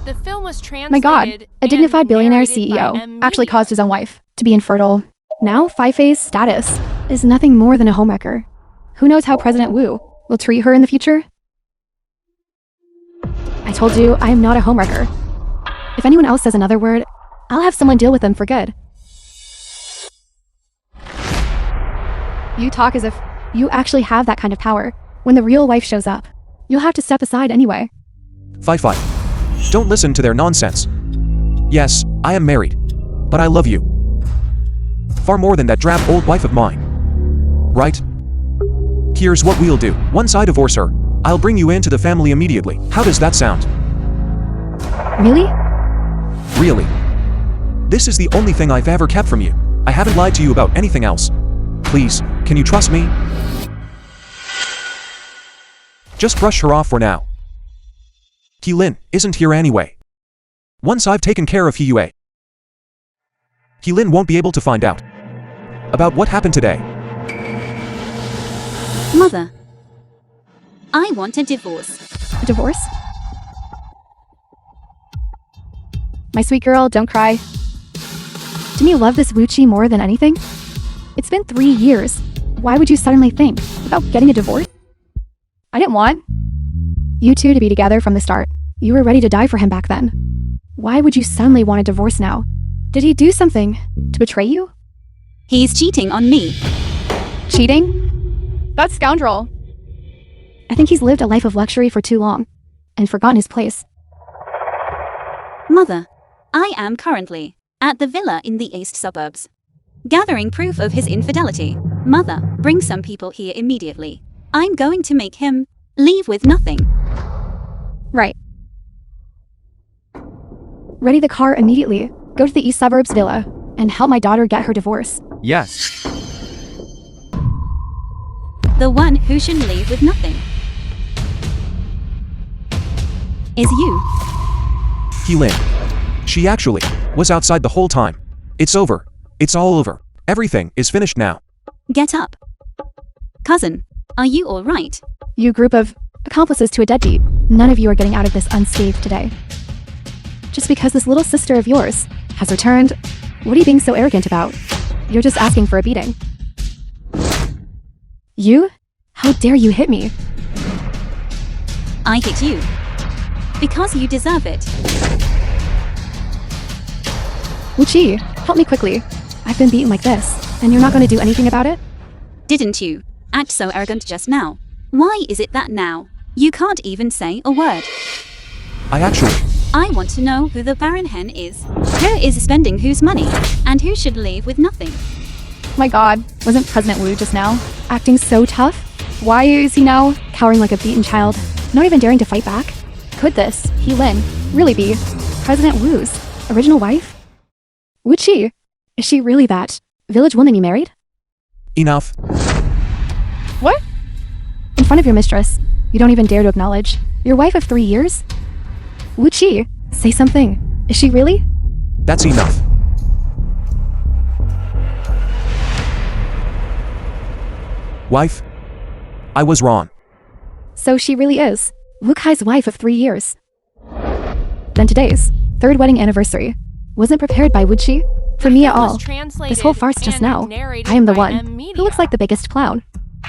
The film was translated. My god, a dignified and billionaire narrated by CEO Emilia. actually caused his own wife to be infertile. Now, Fei's status is nothing more than a homewrecker. Who knows how President Wu will treat her in the future? I told you, I am not a homewrecker. If anyone else says another word, I'll have someone deal with them for good. You talk as if you actually have that kind of power. When the real wife shows up, you'll have to step aside anyway. Fi. Don't listen to their nonsense. Yes, I am married, but I love you far more than that drab old wife of mine. Right? Here's what we'll do. Once I divorce her, I'll bring you into the family immediately. How does that sound? Really? Really? This is the only thing I've ever kept from you. I haven't lied to you about anything else. Please, can you trust me? Just brush her off for now. Lin isn't here anyway. Once I've taken care of Lin won't be able to find out about what happened today. Mother. I want a divorce. A divorce? My sweet girl, don't cry. Didn't you love this Wuchi more than anything? It's been 3 years. Why would you suddenly think about getting a divorce? I didn't want you two to be together from the start. You were ready to die for him back then. Why would you suddenly want a divorce now? Did he do something to betray you? He's cheating on me. Cheating? That scoundrel. I think he's lived a life of luxury for too long and forgotten his place. Mother, I am currently at the villa in the east suburbs, gathering proof of his infidelity. Mother, bring some people here immediately. I'm going to make him leave with nothing. Right. Ready the car immediately. Go to the east suburbs villa and help my daughter get her divorce. Yes. The one who should leave with nothing is you. Lin. She actually was outside the whole time. It's over. It's all over. Everything is finished now. Get up. Cousin, are you all right? You group of accomplices to a deadbeat. None of you are getting out of this unscathed today. Just because this little sister of yours has returned, what are you being so arrogant about? You're just asking for a beating. You? How dare you hit me? I hit you because you deserve it. Wuchi, help me quickly. I've been beaten like this, and you're not going to do anything about it? Didn't you act so arrogant just now? Why is it that now you can't even say a word? I want to know who the Baron Hen is, who is spending whose money, and who should leave with nothing. My god, wasn't President Wu just now acting so tough? Why is he now cowering like a beaten child, not even daring to fight back? Could this, Lin, really be President Wu's original wife? Wuchi, is she really that village woman you married? Enough. What? In front of your mistress, you don't even dare to acknowledge your wife of 3 years? Wuchi, say something. Is she really? That's enough. Wife? I was wrong. So she really is Wu Kai's wife of 3 years. Then today's third wedding anniversary wasn't prepared by Wuchi for me at all. This whole farce just now, I am the one who looks like the biggest clown.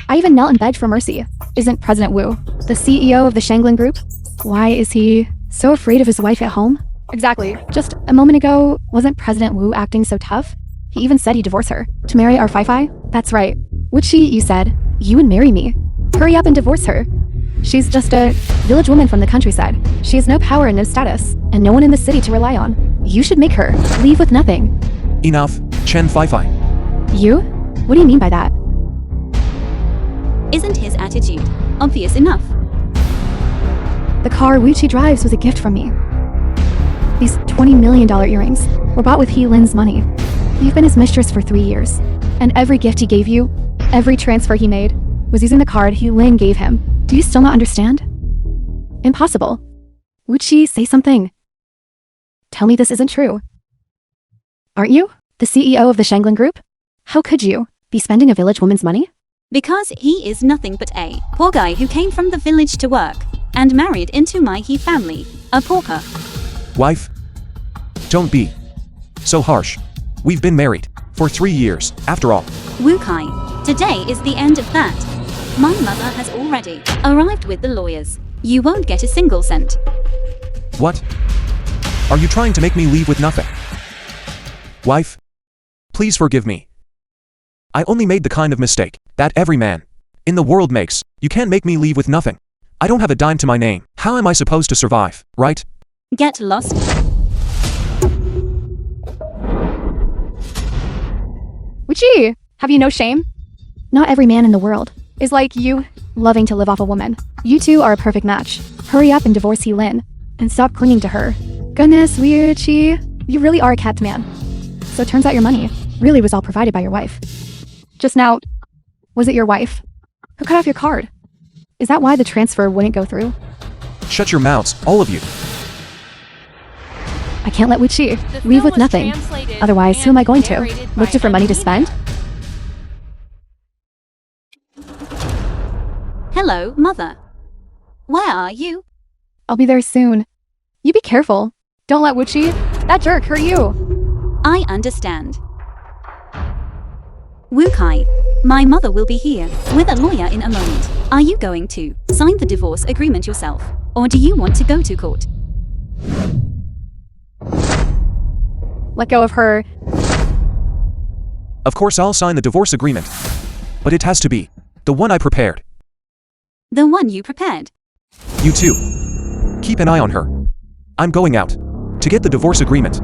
I even knelt and begged for mercy. Isn't President Wu the CEO of the Shanglin Group? Why is he so afraid of his wife at home? Exactly. Just a moment ago, wasn't President Wu acting so tough? He even said he'd divorce her to marry our Fi-Fi? That's right. Wuchi, you said, you would marry me. Hurry up and divorce her. She's just a village woman from the countryside. She has no power and no status, and no one in the city to rely on. You should make her leave with nothing. Enough, Chen Fi-Fi. You? What do you mean by that? Isn't his attitude obvious enough? The car Wuchi drives was a gift from me. These $20 million earrings were bought with Lin's money. You've been his mistress for 3 years, and every gift he gave you, every transfer he made, was using the card Lin gave him. Do you still not understand? Impossible. Wuchi, say something. Tell me this isn't true. Aren't you the CEO of the Shanglin Group? How could you be spending a village woman's money? Because he is nothing but a poor guy who came from the village to work and married into my family, a pauper. Wife? Don't be so harsh. We've been married for 3 years, after all. Wu Kai, today is the end of that. My mother has already arrived with the lawyers. You won't get a single cent. What? Are you trying to make me leave with nothing? Wife? Please forgive me. I only made the kind of mistake that every man in the world makes. You can't make me leave with nothing. I don't have a dime to my name. How am I supposed to survive, right? Get lost. Wuchi, have you no shame? Not every man in the world is like you, loving to live off a woman. You two are a perfect match. Hurry up and divorce Lin, and stop clinging to her. Goodness, Wuchi, you really are a kept man. So it turns out your money really was all provided by your wife. Just now, was it your wife who cut off your card? Is that why the transfer wouldn't go through? Shut your mouths, all of you. I can't let Wuchi The leave film with was nothing. translated Otherwise, who am I going to? narrated Look by for money to Media. spend? Hello, Mother. Where are you? I'll be there soon. You be careful. Don't let Wuchi, that jerk, hurt you. I understand. Wu Kai, my mother will be here with a lawyer in a moment. Are you going to sign the divorce agreement yourself, or do you want to go to court? Let go of her. Of course I'll sign the divorce agreement. But it has to be The one I prepared. The one you prepared. You too. Keep an eye on her. I'm going out. To get the divorce agreement.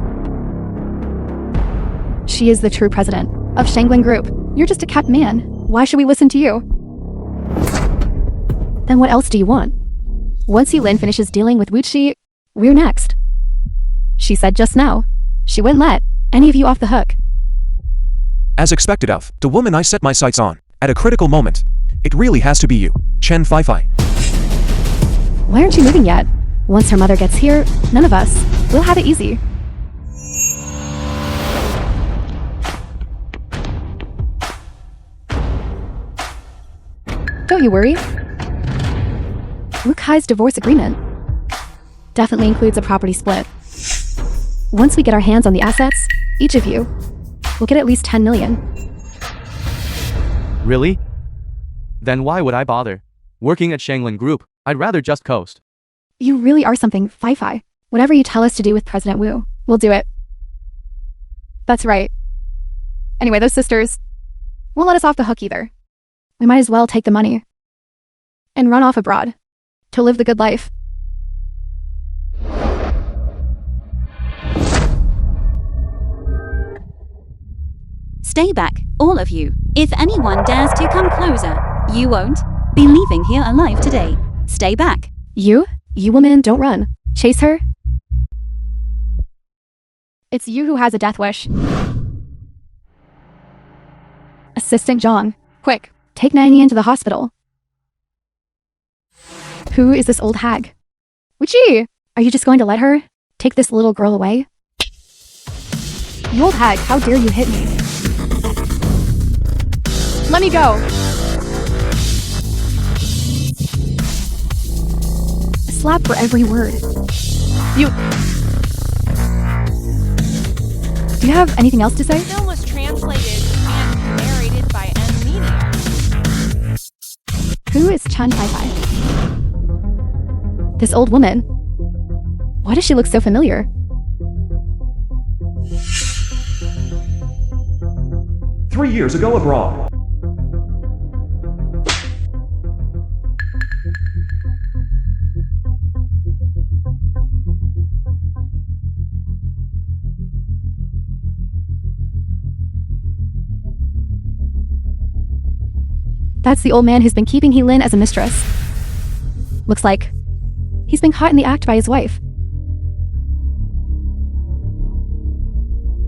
She is the true president of Shanglin Group. You're just a kept man. Why should we listen to you? Then what else do you want? Once Yulin finishes dealing with Wuchi, we're next. She said just now, she wouldn't let any of you off the hook. As expected of, the woman I set my sights on, at a critical moment. It really has to be you, Chen Fei. Why aren't you moving yet? Once her mother gets here, none of us will have it easy. Don't you worry. Wukai's divorce agreement definitely includes a property split. Once we get our hands on the assets, each of you will get at least 10 million. Really? Then why would I bother? Working at Shanglin Group, I'd rather just coast. You really are something, Fei. Whatever you tell us to do with President Wu, we'll do it. That's right. Anyway, those sisters won't let us off the hook either. We might as well take the money and run off abroad to live the good life. Stay back, all of you. If anyone dares to come closer, you won't be leaving here alive today. Stay back. You woman, don't run. Chase her. It's you who has a death wish. Assistant Zhang, quick, take Nanny into the hospital. Who is this old hag? Wuchi, are you just going to let her take this little girl away? You old hag, how dare you hit me? Let me go. A slap for every word. Do you have anything else to say? The film was translated and narrated by Media. Who is Chan Fei? This old woman. Why does she look so familiar? Three years ago abroad. That's the old man who's been keeping Heelin as a mistress. Looks like he's been caught in the act by his wife.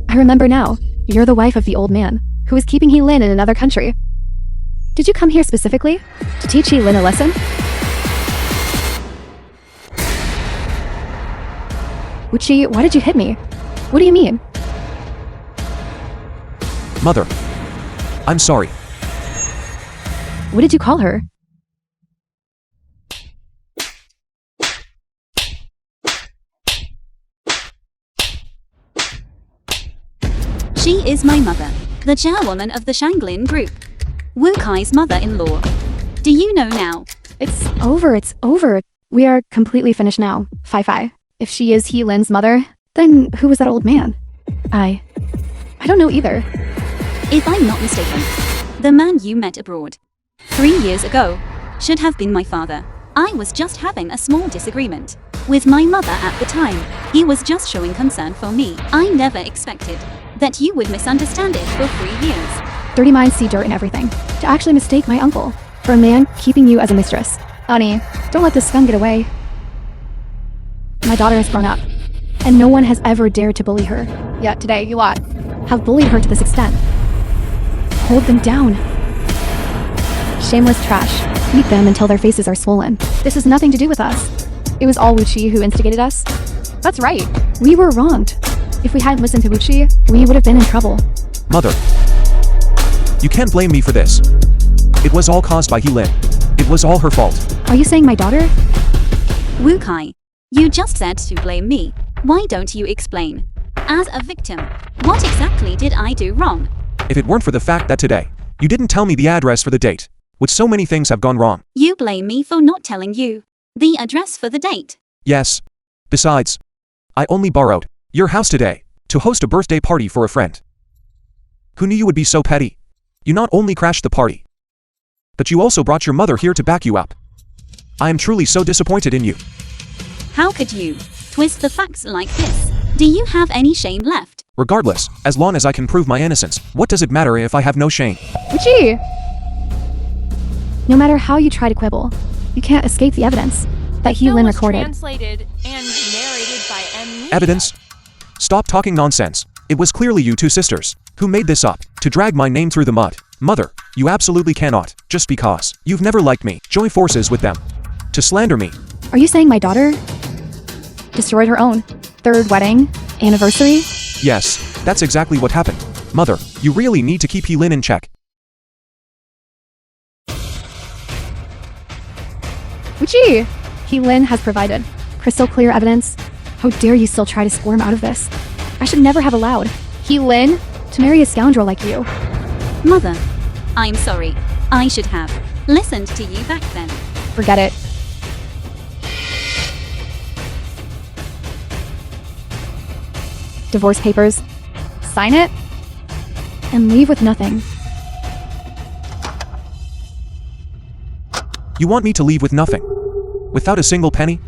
I remember now. You're the wife of the old man who was keeping Heelin in another country. Did you come here specifically to teach Heelin a lesson? Wuchi, why did you hit me? What do you mean? Mother. I'm sorry. What did you call her? She is my mother, the chairwoman of the Shanglin Group. Wu Kai's mother-in-law. Do you know now? It's over. We are completely finished now, Fei. If she is Heelin's mother, then who was that old man? I don't know either. If I'm not mistaken, the man you met abroad 3 years ago should have been my father. I was just having a small disagreement with my mother at the time. He was just showing concern for me. I never expected that you would misunderstand it for 3 years. Dirty minds see dirt in everything. To actually mistake my uncle for a man keeping you as a mistress. Ani, don't let this scum get away. My daughter has grown up, and no one has ever dared to bully her. Yet today, you lot have bullied her to this extent. Hold them down. Shameless trash. Beat them until their faces are swollen. This has nothing to do with us. It was all Wuchi who instigated us. That's right. We were wronged. If we hadn't listened to Wuchi, we would have been in trouble. Mother. You can't blame me for this. It was all caused by Heelin. It was all her fault. Are you saying my daughter? Wu Kai, you just said to blame me. Why don't you explain? As a victim, what exactly did I do wrong? If it weren't for the fact that today, you didn't tell me the address for the date, would so many things have gone wrong? You blame me for not telling you the address for the date. Yes. Besides, I only borrowed your house today to host a birthday party for a friend. Who knew you would be so petty? You not only crashed the party, But you also brought your mother here to back you up. I am truly so disappointed in you. How could you twist the facts like this? Do you have any shame left? Regardless, as long as I can prove my innocence, what does it matter if I have no shame? Uchi! No matter how you try to quibble, you can't escape the evidence that The film Lin was recorded. translated and narrated by M. Media. Evidence? Stop talking nonsense. It was clearly you two sisters who made this up to drag my name through the mud. Mother, you absolutely cannot, just because you've never liked me, join forces with them to slander me. Are you saying my daughter destroyed her own third wedding anniversary? Yes, that's exactly what happened. Mother, you really need to keep Lin in check. Uchi! Lin has provided crystal clear evidence. How dare you still try to squirm out of this? I should never have allowed Lin to marry a scoundrel like you. Mother, I'm sorry. I should have listened to you back then. Forget it. Divorce papers. Sign it and leave with nothing. You want me to leave with nothing? Without a single penny?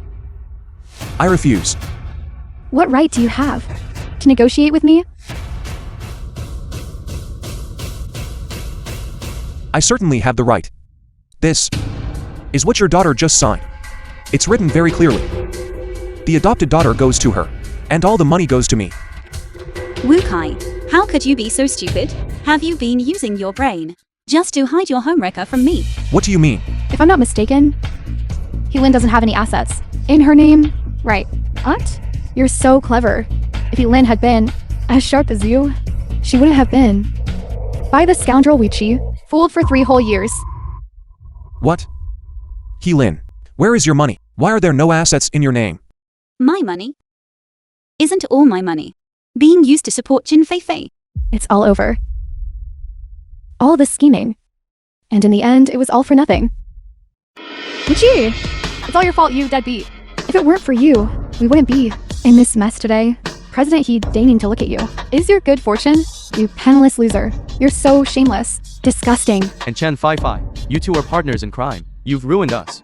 I refuse. What right do you have to negotiate with me? I certainly have the right. This is what your daughter just signed. It's written very clearly. The adopted daughter goes to her, and all the money goes to me. Wukai, how could you be so stupid? Have you been using your brain just to hide your homewrecker from me? What do you mean? If I'm not mistaken, Lin doesn't have any assets in her name. Right. What? You're so clever. If Lin had been as sharp as you, she wouldn't have been by the scoundrel Wichi, fooled for 3 whole years. What? Lin, where is your money? Why are there no assets in your name? My money isn't all my money being used to support Jin Feifei. It's all over. All this scheming. And in the end, it was all for nothing. Wichi! It's all your fault, you deadbeat. If it weren't for you, we wouldn't be in this mess today. President He deigning to look at you is your good fortune. You penniless loser. You're so shameless. Disgusting. And Chen Feifei, you two are partners in crime. You've ruined us.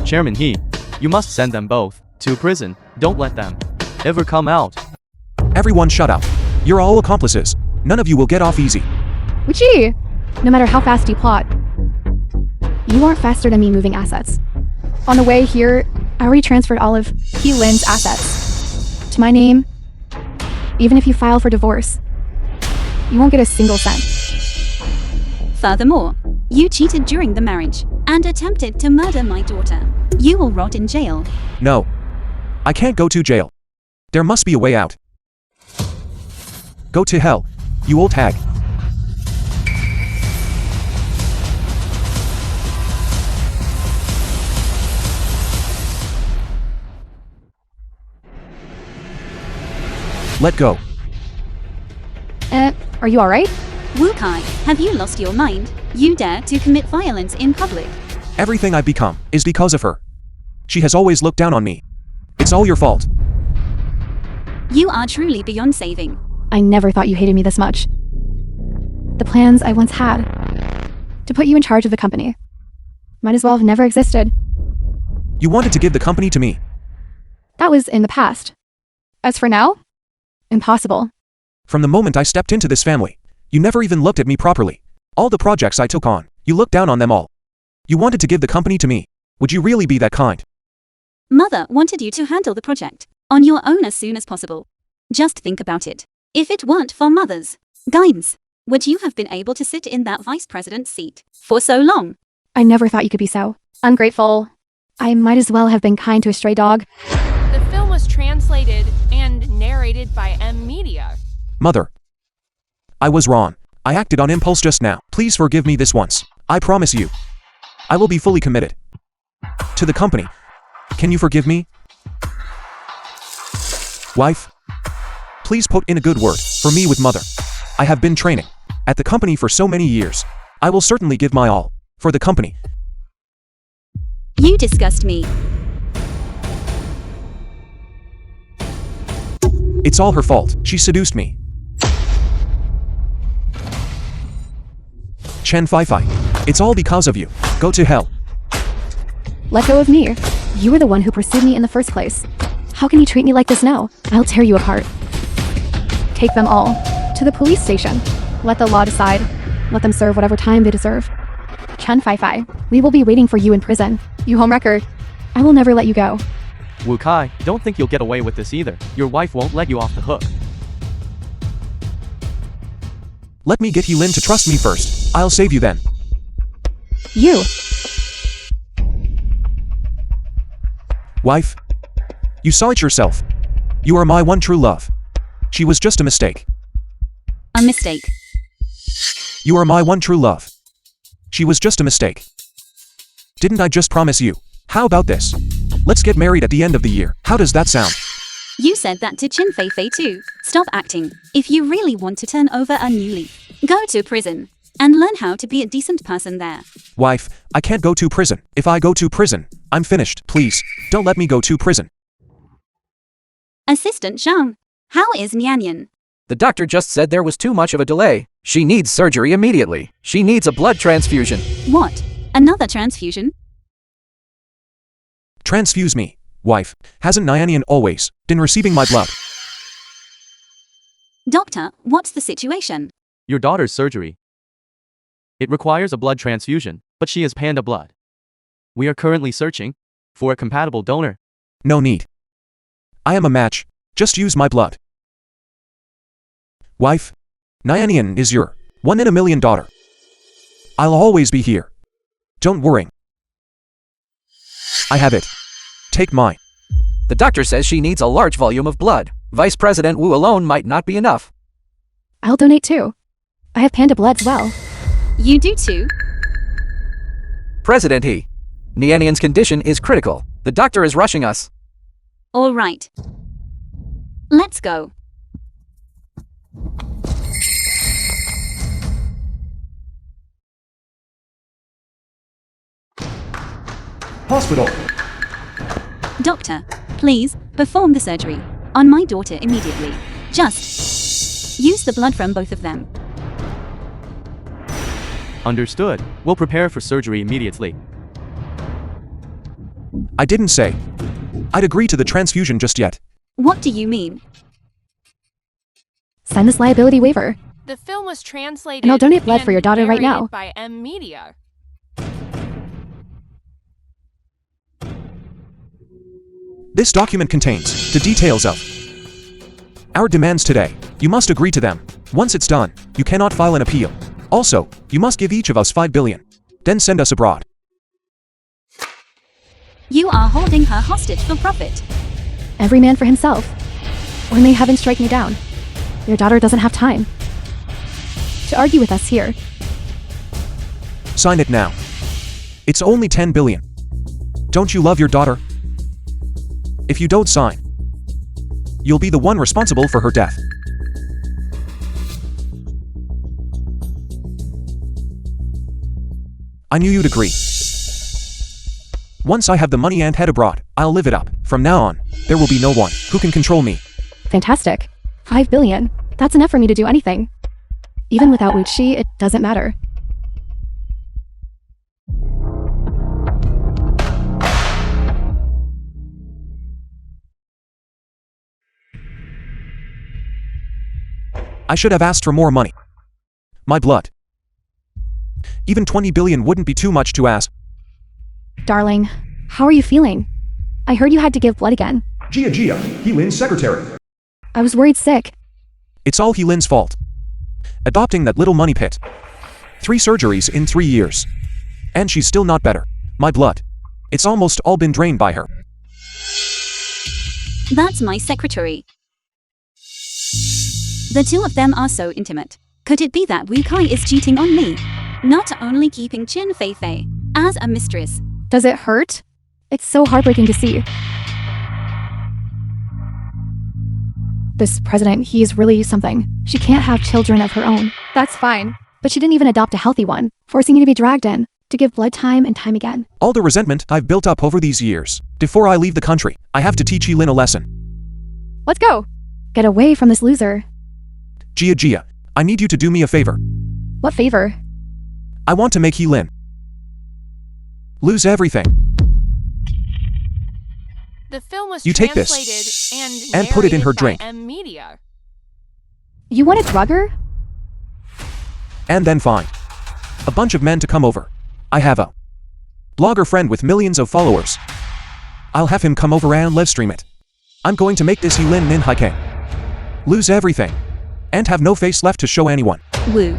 Chairman He, you must send them both to prison. Don't let them ever come out. Everyone shut up. You're all accomplices. None of you will get off easy. Wichi! No matter how fast you plot, you aren't faster than me moving assets. On the way here, I already transferred all of Lin's assets to my name. Even if you file for divorce, you won't get a single cent. Furthermore, you cheated during the marriage and attempted to murder my daughter. You will rot in jail. No. I can't go to jail. There must be a way out. Go to hell, you old hag. Let go. Are you alright? Wukai, have you lost your mind? You dare to commit violence in public. Everything I've become is because of her. She has always looked down on me. It's all your fault. You are truly beyond saving. I never thought you hated me this much. The plans I once had to put you in charge of the company might as well have never existed. You wanted to give the company to me. That was in the past. As for now, impossible. From the moment I stepped into this family, you never even looked at me properly. All the projects I took on, you looked down on them all. You wanted to give the company to me. Would you really be that kind? Mother wanted you to handle the project on your own as soon as possible. Just think about it. If it weren't for Mother's guidance, would you have been able to sit in that vice president's seat for so long? I never thought you could be so ungrateful. I might as well have been kind to a stray dog. The film was translated and narrated by M. Media. Mother. I was wrong. I acted on impulse just now. Please forgive me this once. I promise you. I will be fully committed to the company. Can you forgive me? Wife? Please put in a good word for me with Mother. I have been training at the company for so many years. I will certainly give my all for the company. You disgust me. It's all her fault. She seduced me. Chen Feifei. It's all because of you. Go to hell. Let go of me. You were the one who pursued me in the first place. How can you treat me like this now? I'll tear you apart. Take them all to the police station. Let the law decide. Let them serve whatever time they deserve. Chen Fai, we will be waiting for you in prison. You homewrecker. I will never let you go. Wu Kai, don't think you'll get away with this either. Your wife won't let you off the hook. Let me get Lin to trust me first. I'll save you then. You. Wife, you saw it yourself. You are my one true love. She was just a mistake. A mistake. You are my one true love. She was just a mistake. Didn't I just promise you? How about this? Let's get married at the end of the year. How does that sound? You said that to Chin Fei Fei too. Stop acting. If you really want to turn over a new leaf, go to prison and learn how to be a decent person there. Wife, I can't go to prison. If I go to prison, I'm finished. Please, don't let me go to prison. Assistant Zhang, how is Nianyan? The doctor just said there was too much of a delay. She needs surgery immediately. She needs a blood transfusion. What? Another transfusion? Transfuse me. Wife, hasn't Nianyan always been receiving my blood? Doctor, what's the situation? Your daughter's surgery. It requires a blood transfusion, but she has panda blood. We are currently searching for a compatible donor. No need. I am a match. Just use my blood. Wife, Nianyan is your 1 in a million daughter. I'll always be here. Don't worry. I have it. Take mine. The doctor says she needs a large volume of blood. Vice President Wu alone might not be enough. I'll donate too. I have panda blood as well. You do too? President He. Nianyan's condition is critical. The doctor is rushing us. All right. Let's go. Hospital. Doctor, please, perform the surgery on my daughter immediately. Just use the blood from both of them. Understood. We'll prepare for surgery immediately. I didn't say I'd agree to the transfusion just yet. What do you mean? Sign this liability waiver. The film was translated And I'll donate blood for your and daughter right now. narrated by M Media. This document contains the details of our demands today. You must agree to them. Once it's done, you cannot file an appeal. Also, you must give each of us 5 billion. Then send us abroad. You are holding her hostage for profit. Every man for himself. Or may heaven strike me down. Your daughter doesn't have time to argue with us here. Sign it now. It's only 10 billion. Don't you love your daughter? If you don't sign, you'll be the one responsible for her death. I knew you'd agree. Once I have the money and head abroad, I'll live it up. From now on, there will be no one who can control me. Fantastic. 5 billion. That's enough for me to do anything. Even without Wu Chi, it doesn't matter. I should have asked for more money. My blood. Even 20 billion wouldn't be too much to ask. Darling, how are you feeling? I heard you had to give blood again. Gia, Heelin's secretary. I was worried sick. It's all Heelin's fault. Adopting that little money pit. 3 surgeries in 3 years. And she's still not better. My blood. It's almost all been drained by her. That's my secretary. The two of them are so intimate. Could it be that Wu Kai is cheating on me? Not only keeping Chin Fei Fei as a mistress. Does it hurt? It's so heartbreaking to see. This president, he is really something. She can't have children of her own. That's fine. But she didn't even adopt a healthy one, forcing you to be dragged in, to give blood time and time again. All the resentment I've built up over these years. Before I leave the country, I have to teach Heelin a lesson. Let's go! Get away from this loser. Gia, I need you to do me a favor. What favor? I want to make Heelin Lose everything. The film was You take this translated and put it in her narrated drink. by Media. You want to drug her? And then find a bunch of men to come over. I have a blogger friend with millions of followers. I'll have him come over and live stream it. I'm going to make this Yulin Nin Haikeng. Lose everything. And have no face left to show anyone. Woo.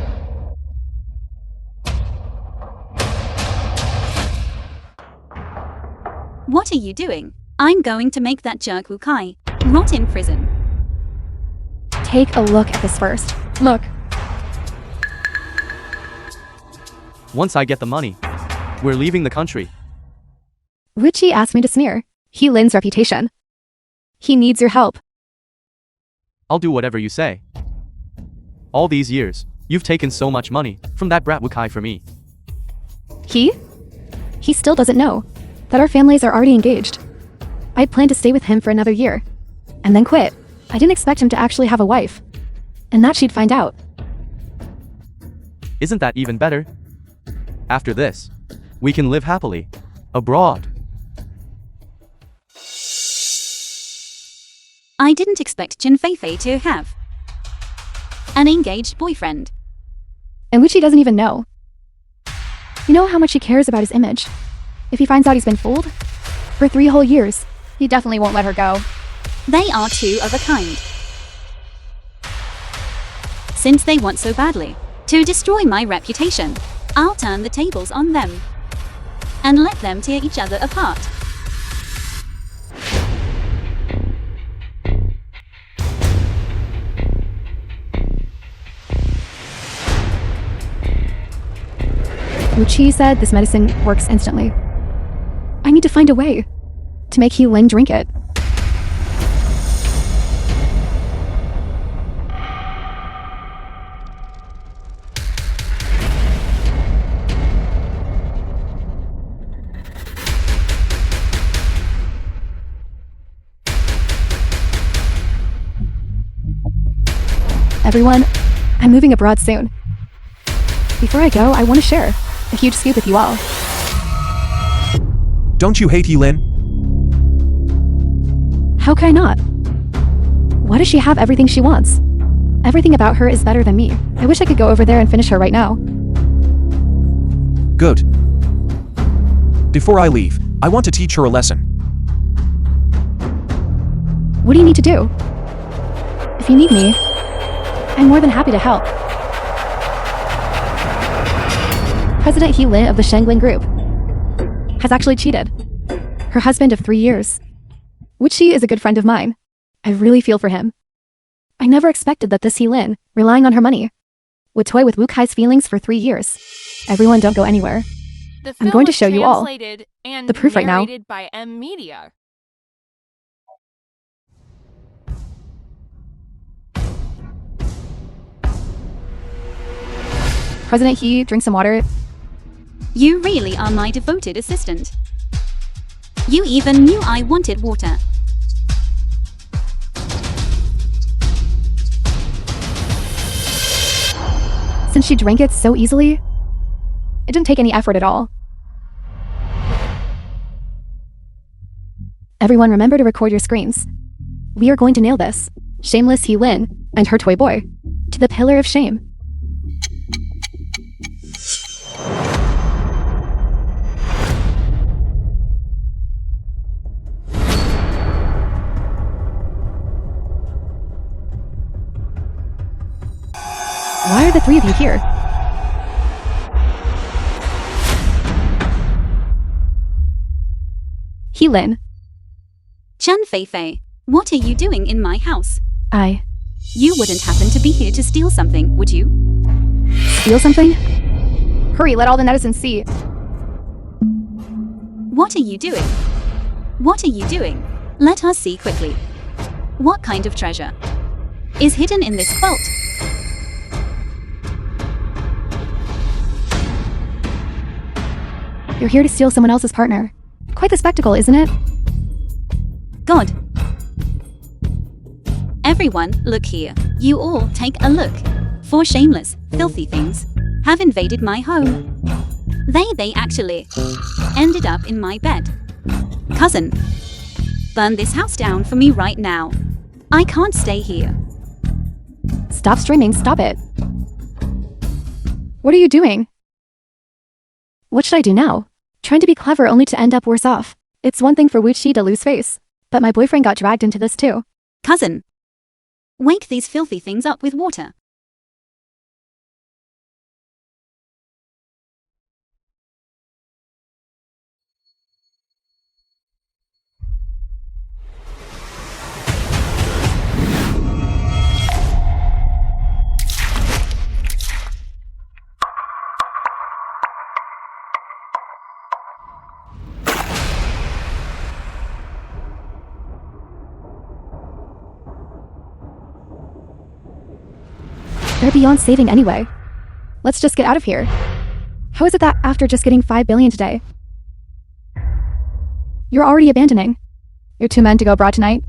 What are you doing? I'm going to make that jerk Wu Kai rot in prison. Take a look at this first. Look. Once I get the money, we're leaving the country. Richie asked me to smear He Lin's reputation. He needs your help. I'll do whatever you say. All these years, you've taken so much money from that brat Wukai for me. He still doesn't know that our families are already engaged. I'd planned to stay with him for another year, and then quit. I didn't expect him to actually have a wife, and that she'd find out. Isn't that even better? After this, we can live happily abroad. I didn't expect Jin Feifei to have an engaged boyfriend. And which he doesn't even know. You know how much he cares about his image. If he finds out he's been fooled, for 3 whole years, he definitely won't let her go. They are two of a kind. Since they want so badly to destroy my reputation, I'll turn the tables on them and let them tear each other apart. Wuchi said this medicine works instantly. I need to find a way to make He Lin drink it. Everyone, I'm moving abroad soon. Before I go, I want to share a huge scoop with you all. Don't you hate Yulin? How can I not? Why does she have everything she wants? Everything about her is better than me. I wish I could go over there and finish her right now. Good. Before I leave, I want to teach her a lesson. What do you need to do? If you need me, I'm more than happy to help. President He Lin of the Shanglin Group has actually cheated her husband of 3 years. Wuchi is a good friend of mine. I really feel for him. I never expected that this He Lin, relying on her money, would toy with Wu Kai's feelings for 3 years. Everyone don't go anywhere. The I'm film going to was show you all translated and the proof right now. narrated by Media. President He, drink some water. You really are my devoted assistant. You even knew I wanted water. Since she drank it so easily, it didn't take any effort at all. Everyone remember to record your screens. We are going to nail this, shameless He Lin and her toy boy, to the pillar of shame. Why are the 3 of you here? He Lin, Chen Feifei, what are you doing in my house? You wouldn't happen to be here to steal something, would you? steal something? Hurry, let all the netizens see. What are you doing? What are you doing? Let us see quickly. What kind of treasure is hidden in this vault? You're here to steal someone else's partner. Quite the spectacle, isn't it? God. Everyone, look here. You all take a look. 4 shameless, filthy things have invaded my home. They actually ended up in my bed. Cousin, burn this house down for me right now. I can't stay here. Stop streaming, stop it. What are you doing? What should I do now? Trying to be clever only to end up worse off. It's one thing for Wuchi to lose face, but my boyfriend got dragged into this too. Cousin, wake these filthy things up with water. They're beyond saving anyway. Let's just get out of here. How is it that after just getting 5 billion today, you're already abandoning? You're 2 men to go abroad tonight?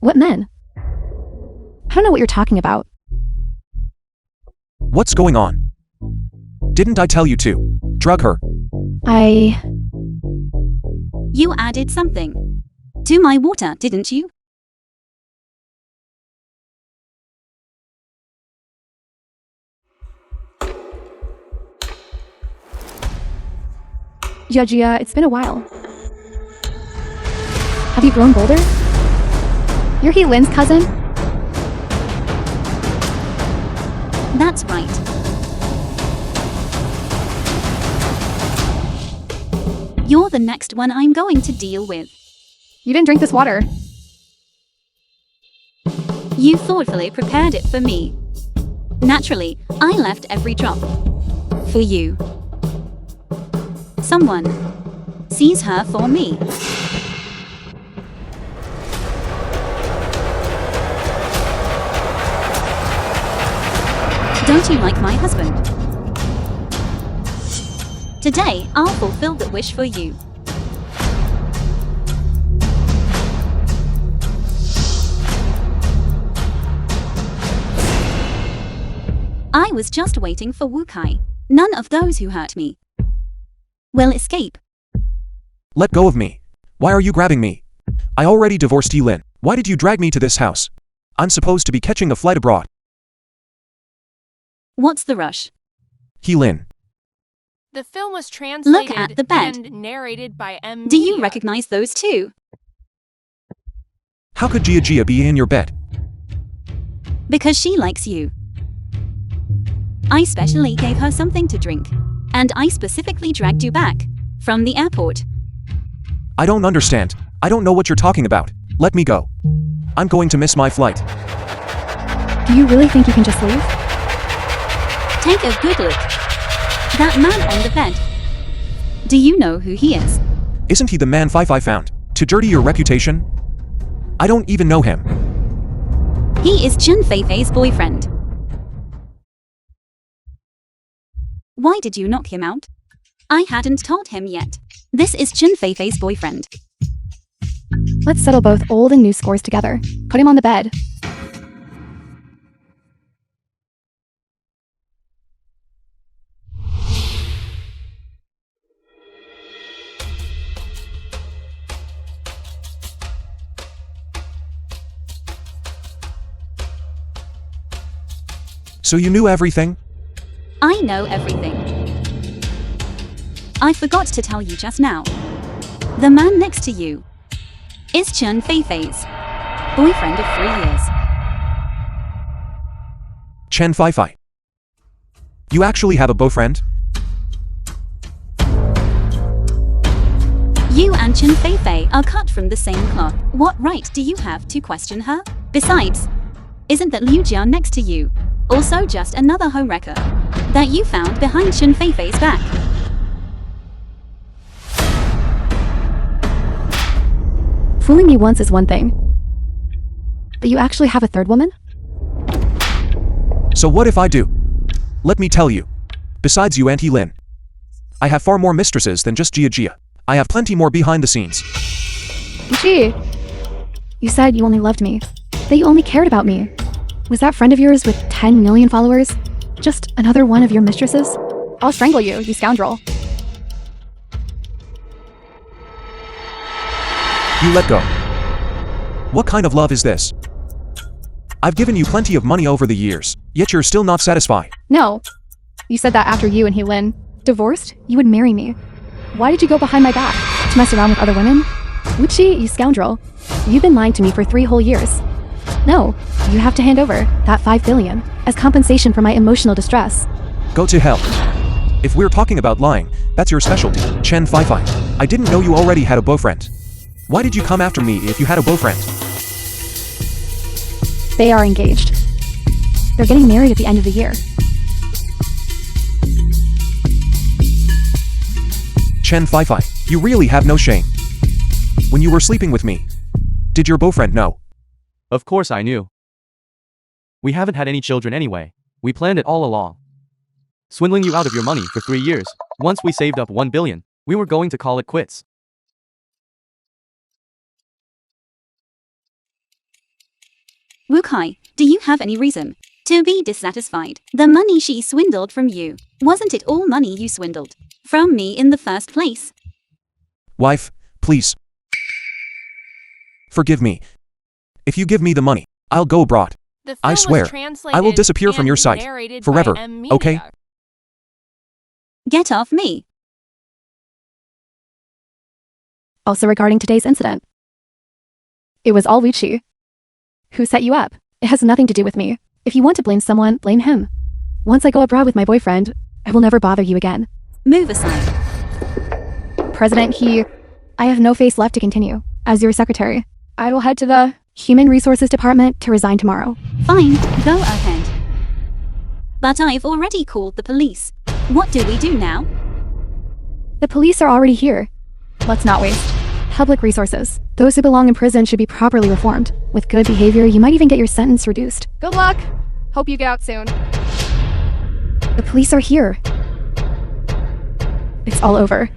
What men? I don't know what you're talking about. What's going on? Didn't I tell you to drug her? You added something to my water, didn't you? Gia, it's been a while. Have you grown bolder? You're Lynn's cousin? That's right. You're the next one I'm going to deal with. You didn't drink this water. You thoughtfully prepared it for me. Naturally, I left every drop for you. Someone sees her for me. Don't you like my husband? Today, I'll fulfill the wish for you. I was just waiting for Wukai. None of those who hurt me will escape. Let go of me. Why are you grabbing me? I already divorced Lin. Why did you drag me to this house? I'm supposed to be catching a flight abroad. What's the rush? Lin. The film was translated Look at the bed. and narrated by M. Do you Media. recognize those two? How could Gia be in your bed? Because she likes you. I specially gave her something to drink. And I specifically dragged you back from the airport. I don't understand. I don't know what you're talking about. Let me go. I'm going to miss my flight. Do you really think you can just leave? Take a good look. That man on the bed. Do you know who he is? Isn't he the man Fi found to dirty your reputation? I don't even know him. He is Jun Feifei's boyfriend. Why did you knock him out? I hadn't told him yet. This is Jun Feifei's boyfriend. Let's settle both old and new scores together. Put him on the bed. So you knew everything? I know everything. I forgot to tell you just now. The man next to you is Jun Feifei's boyfriend of 3 years. Chen Fi. You actually have a boyfriend? You and Jun Feifei are cut from the same cloth. What right do you have to question her? Besides, isn't that Liu Jia next to you also just another homewrecker that you found behind Jun Feifei's back? Fooling me once is one thing. But you actually have a third woman? So what if I do? Let me tell you. Besides you and Lin, I have far more mistresses than just Gia. I have plenty more behind the scenes. Gee, you said you only loved me, that you only cared about me. Was that friend of yours with 10 million followers just another one of your mistresses? I'll strangle you, you scoundrel. You let go. What kind of love is this? I've given you plenty of money over the years, yet you're still not satisfied. No. You said that after you and Heelin divorced, you would marry me. Why did you go behind my back? To mess around with other women? Wuchi, you scoundrel. You've been lying to me for 3 whole years. No, you have to hand over that 5 billion as compensation for my emotional distress. Go to hell. If we're talking about lying, that's your specialty, Chen Fai. I didn't know you already had a boyfriend. Why did you come after me if you had a boyfriend? They are engaged. They're getting married at the end of the year. Chen Fai, you really have no shame. When you were sleeping with me, did your boyfriend know? Of course I knew. We haven't had any children anyway. We planned it all along. Swindling you out of your money for 3 years. Once we saved up 1 billion, we were going to call it quits. Wukai, do you have any reason to be dissatisfied? The money she swindled from you, wasn't it all money you swindled from me in the first place? Wife, please. Forgive me. If you give me the money, I'll go abroad. The film I was swear, translated I will disappear from and your sight narrated by forever, M. okay? Media. Get off me. Also regarding today's incident. It was all Wuchi. Who set you up? It has nothing to do with me. If you want to blame someone, blame him. Once I go abroad with my boyfriend, I will never bother you again. Move aside. President, I have no face left to continue. As your secretary, I will head to the Human Resources Department to resign tomorrow. Fine, go ahead. But I've already called the police. What do we do now? The police are already here. Let's not waste public resources. Those who belong in prison should be properly reformed. With good behavior, you might even get your sentence reduced. Good luck. Hope you get out soon. The police are here. It's all over.